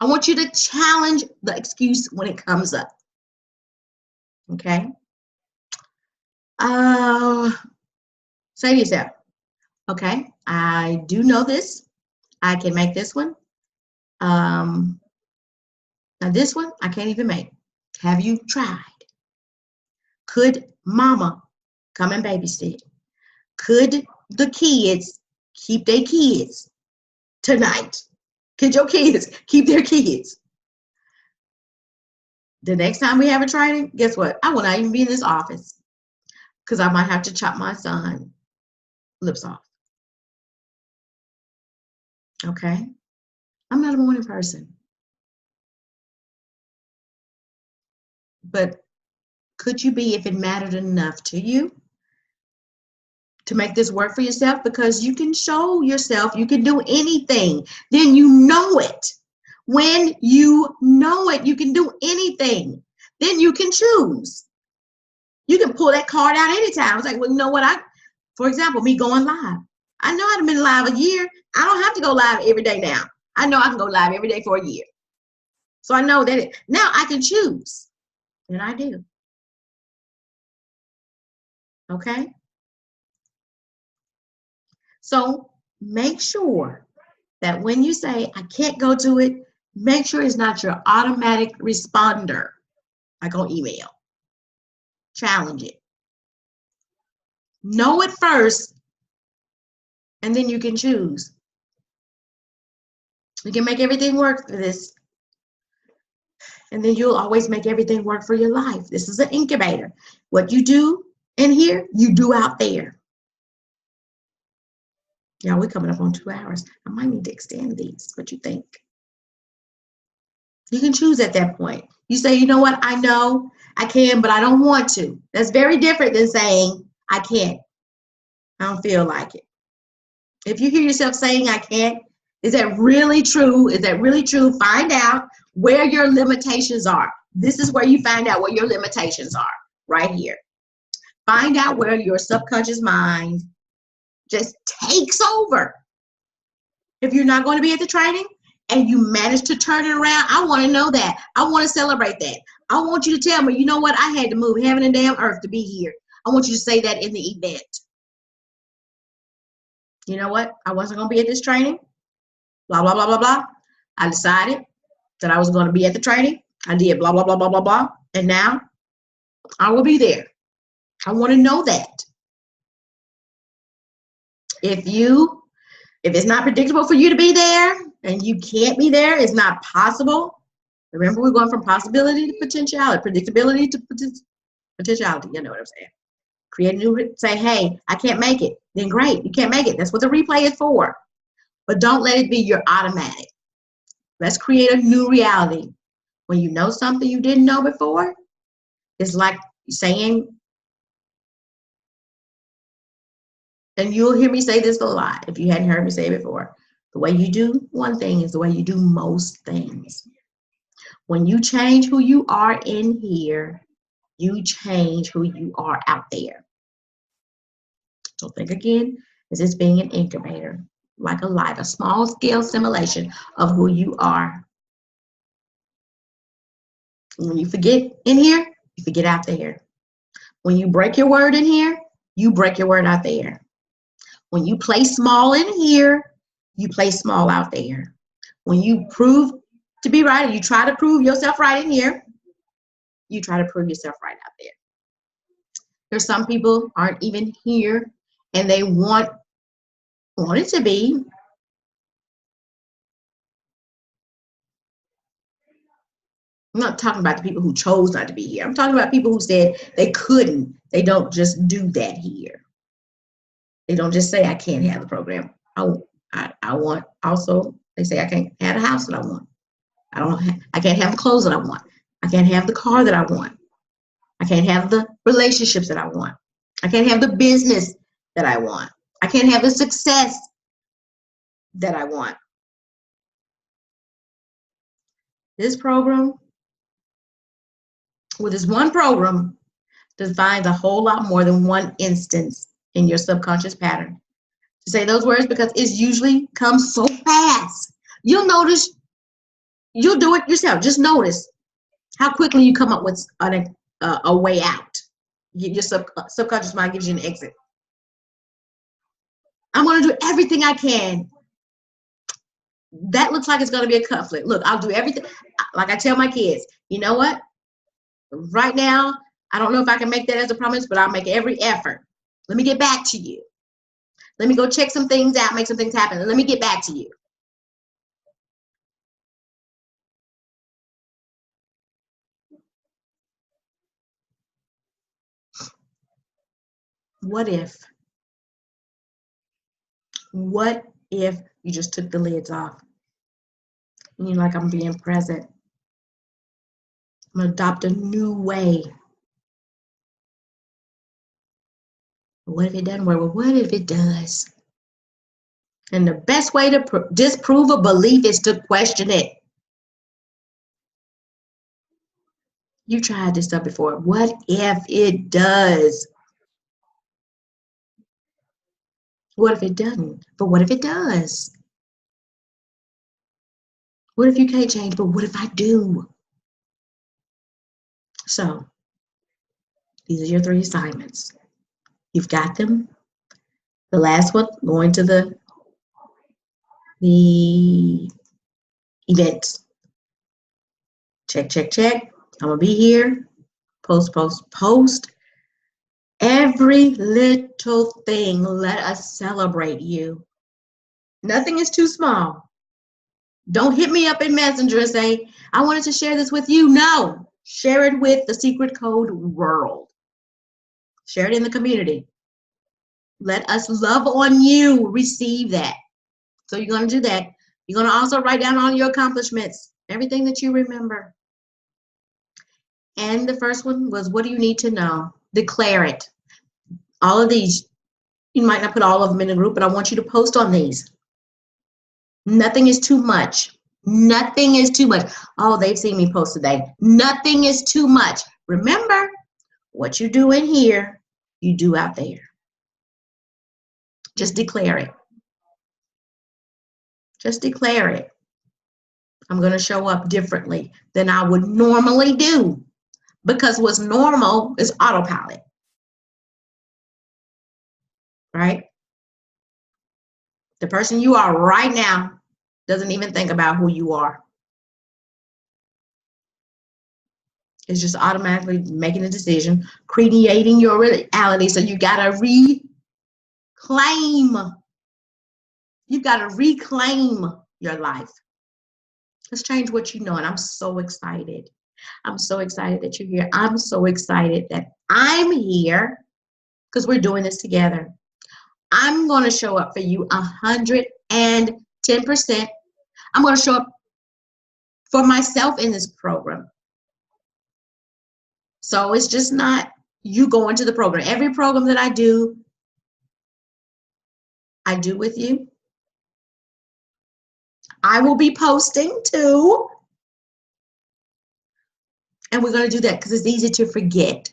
I want you to challenge the excuse when it comes up. Okay? Say to yourself, okay, I do know this. I can make this one. Now this one, I can't even make. Have you tried? Could mama come and babysit? Could the kids keep their kids tonight? Could your kids keep their kids? The next time we have a training, guess what? I will not even be in this office because I might have to chop my son's lips off. Okay? I'm not a morning person. But could you be if it mattered enough to you to make this work for yourself? Because you can show yourself you can do anything. Then you know it. When you know it, you can do anything. Then you can choose. You can pull that card out anytime. It's like, well, you know what? For example, me going live. I know I've been live a year. I don't have to go live every day now. I know I can go live every day for a year. So I know that now I can choose. And I do. Okay? So make sure that when you say, I can't go to it, make sure it's not your automatic responder, like on email. Challenge it. Know it first, and then you can choose. You can make everything work for this. And then you'll always make everything work for your life. This is an incubator. What you do in here, you do out there. Yeah, we're coming up on 2 hours. I might need to extend these. What you think? You can choose at that point. You say, you know what? I know I can, but I don't want to. That's very different than saying, I can't. I don't feel like it. If you hear yourself saying, I can't, is that really true? Is that really true? Find out where your limitations are. This is where you find out where your limitations are, right here. Find out where your subconscious mind just takes over. If you're not going to be at the training and you manage to turn it around, I want to know that. I want to celebrate that. I want you to tell me, you know what? I had to move heaven and damn earth to be here. I want you to say that in the event. You know what? I wasn't going to be at this training. Blah, blah, blah, blah, blah. I decided that I was going to be at the training. I did blah, blah, blah, blah, blah, blah. And now I will be there. I want to know that. If it's not predictable for you to be there and you can't be there, it's not possible. Remember, we're going from possibility to potentiality, predictability to potentiality. You know what I'm saying? Create a new, say, hey, I can't make it. Then great, you can't make it. That's what the replay is for. But don't let it be your automatic. Let's create a new reality. When you know something you didn't know before, it's like saying, and you'll hear me say this a lot if you hadn't heard me say it before. The way you do one thing is the way you do most things. When you change who you are in here, you change who you are out there. So think again, as this being an incubator, like a small scale simulation of who you are. When you forget in here, you forget out there. When you break your word in here, you break your word out there. When you play small in here, you play small out there. When you prove to be right, and you try to prove yourself right in here, you try to prove yourself right out there. There's some people aren't even here and they want it to be. I'm not talking about the people who chose not to be here. I'm talking about people who said they couldn't. They don't just do that here. They don't just say, I can't have the program. I want also, they say I can't have the house that I want. I can't have the clothes that I want. I can't have the car that I want. I can't have the relationships that I want. I can't have the business that I want. I can't have the success that I want. This program, with this one program, defines a whole lot more than one instance in your subconscious pattern. To say those words because it usually comes so fast. You'll notice, you'll do it yourself. Just notice how quickly you come up with a way out. Your subconscious mind gives you an exit. I'm going to do everything I can. That looks like it's going to be a conflict. Look, I'll do everything. Like I tell my kids, you know what? Right now, I don't know if I can make that as a promise, but I'll make every effort. Let me get back to you. Let me go check some things out, make some things happen, and let me get back to you. What if you just took the lids off? And you're like, I'm being present. I'm going to adopt a new way. What if it doesn't work? Well, what if it does? And the best way to disprove a belief is to question it. You tried this stuff before. What if it does? What if it doesn't? But what if it does? What if you can't change? But what if I do? So, these are your 3 assignments. You've got them. The last one, going to the events. Check, check, check. I'm going to be here. Post, post, post. Every little thing, let us celebrate you. Nothing is too small. Don't hit me up in Messenger and say, I wanted to share this with you. No, share it with the Secret Code world. Share it in the community. Let us love on you. Receive that. So you're going to do that. You're going to also write down all your accomplishments, everything that you remember. And the first one was, what do you need to know? Declare it. All of these, you might not put all of them in a group, but I want you to post on these. Nothing is too much. Nothing is too much. Oh, they've seen me post today. Nothing is too much. Remember, what you do in here, you do out there. Just declare it. Just declare it. I'm going to show up differently than I would normally do, because what's normal is autopilot. Right? The person you are right now doesn't even think about who you are. It's just automatically making a decision, creating your reality. So you got to reclaim. You got to reclaim your life. Let's change what you know. And I'm so excited. I'm so excited that you're here. I'm so excited that I'm here because we're doing this together. I'm going to show up for you 110%. I'm going to show up for myself in this program. So it's just not you going to the program. Every program that I do with you. I will be posting too. And we're going to do that because it's easy to forget.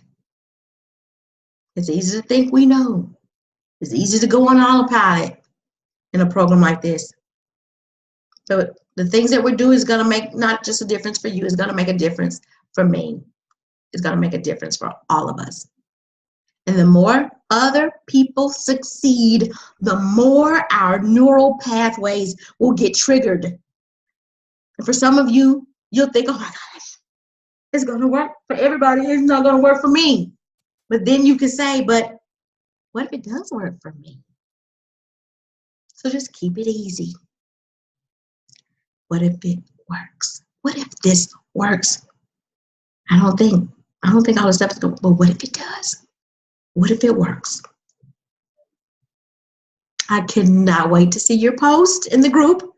It's easy to think we know. It's easy to go on autopilot in a program like this. So the things that we're doing is going to make not just a difference for you, it's going to make a difference for me. It's going to make a difference for all of us. And the more other people succeed, the more our neural pathways will get triggered. And for some of you, you'll think, oh my gosh, it's going to work for everybody. It's not going to work for me. But then you can say, but what if it does work for me? So just keep it easy. What if it works? What if this works? I don't think all the steps go, but what if it does? What if it works? I cannot wait to see your post in the group.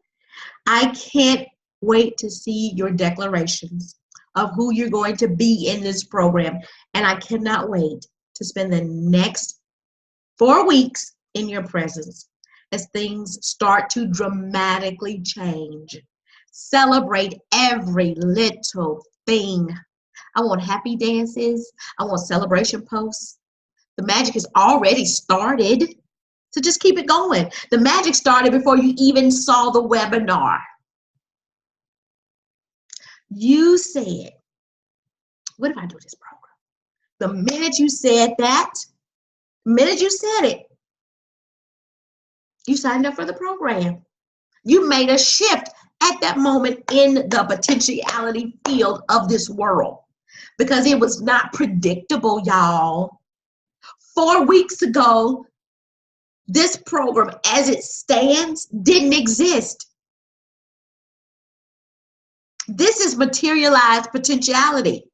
I can't wait to see your declarations of who you're going to be in this program. And I cannot wait to spend the next 4 weeks in your presence as things start to dramatically change. Celebrate every little thing. I want happy dances. I want celebration posts. The magic has already started, so just keep it going. The magic started before you even saw the webinar. You said, what if I do this program? The minute you said that, the minute you said it, you signed up for the program. You made a shift at that moment in the potentiality field of this world because it was not predictable, y'all. 4 weeks ago, this program as it stands didn't exist. This is materialized potentiality.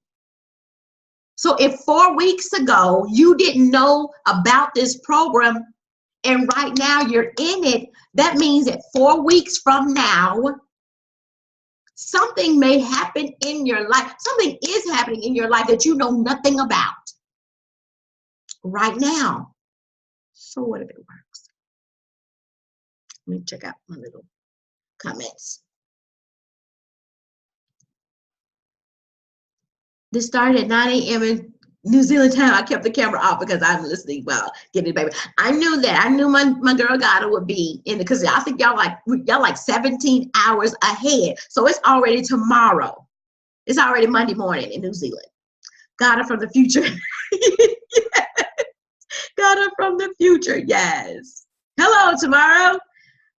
So if 4 weeks ago you didn't know about this program and right now you're in it, that means that 4 weeks from now, something may happen in your life. Something is happening in your life that you know nothing about right now. So what if it works? Let me check out my little comments. This started at 9 a.m. in New Zealand time. I kept the camera off because I'm listening while getting the baby. I knew that. I knew my girl Gada would be in it because I think y'all like 17 hours ahead. So it's already tomorrow. It's already Monday morning in New Zealand. Gada from the future. Yes. Gada from the future. Yes. Hello, tomorrow.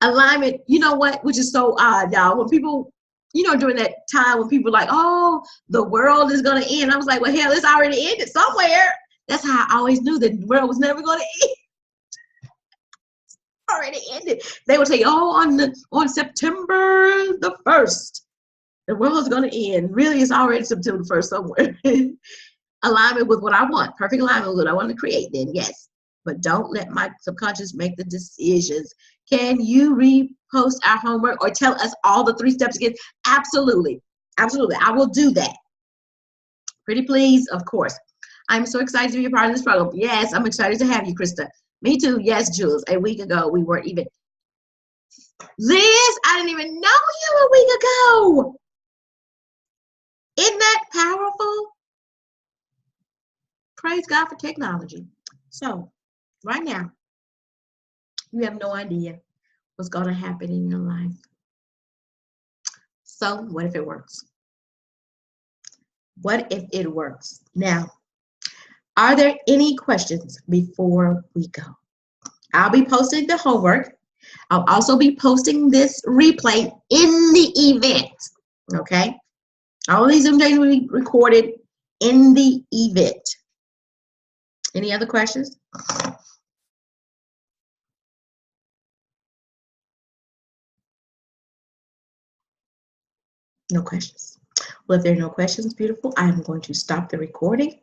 Alignment. You know what? Which is so odd, y'all. When people, during that time when people like, oh, the world is going to end. I was like, well, hell, it's already ended somewhere. That's how I always knew that the world was never going to end. Already ended. They would say, oh, on September the 1st, the world is going to end. Really, it's already September 1st somewhere. Alignment with what I want. Perfect alignment with what I want to create, then yes. But don't let my subconscious make the decisions. Can you repost our homework or tell us all the 3 steps again? Absolutely. Absolutely. I will do that. Pretty please, of course. I'm so excited to be a part of this program. Yes, I'm excited to have you, Krista. Me too. Yes, Jules. A week ago, we weren't even. Liz, I didn't even know you a week ago. Isn't that powerful? Praise God for technology. So, right now, you have no idea what's going to happen in your life. So, what if it works? What if it works? Now, are there any questions before we go? I'll be posting the homework. I'll also be posting this replay in the event. Okay? All of these Zoom days will be recorded in the event. Any other questions? No questions. Well, if there are no questions, beautiful, I'm going to stop the recording.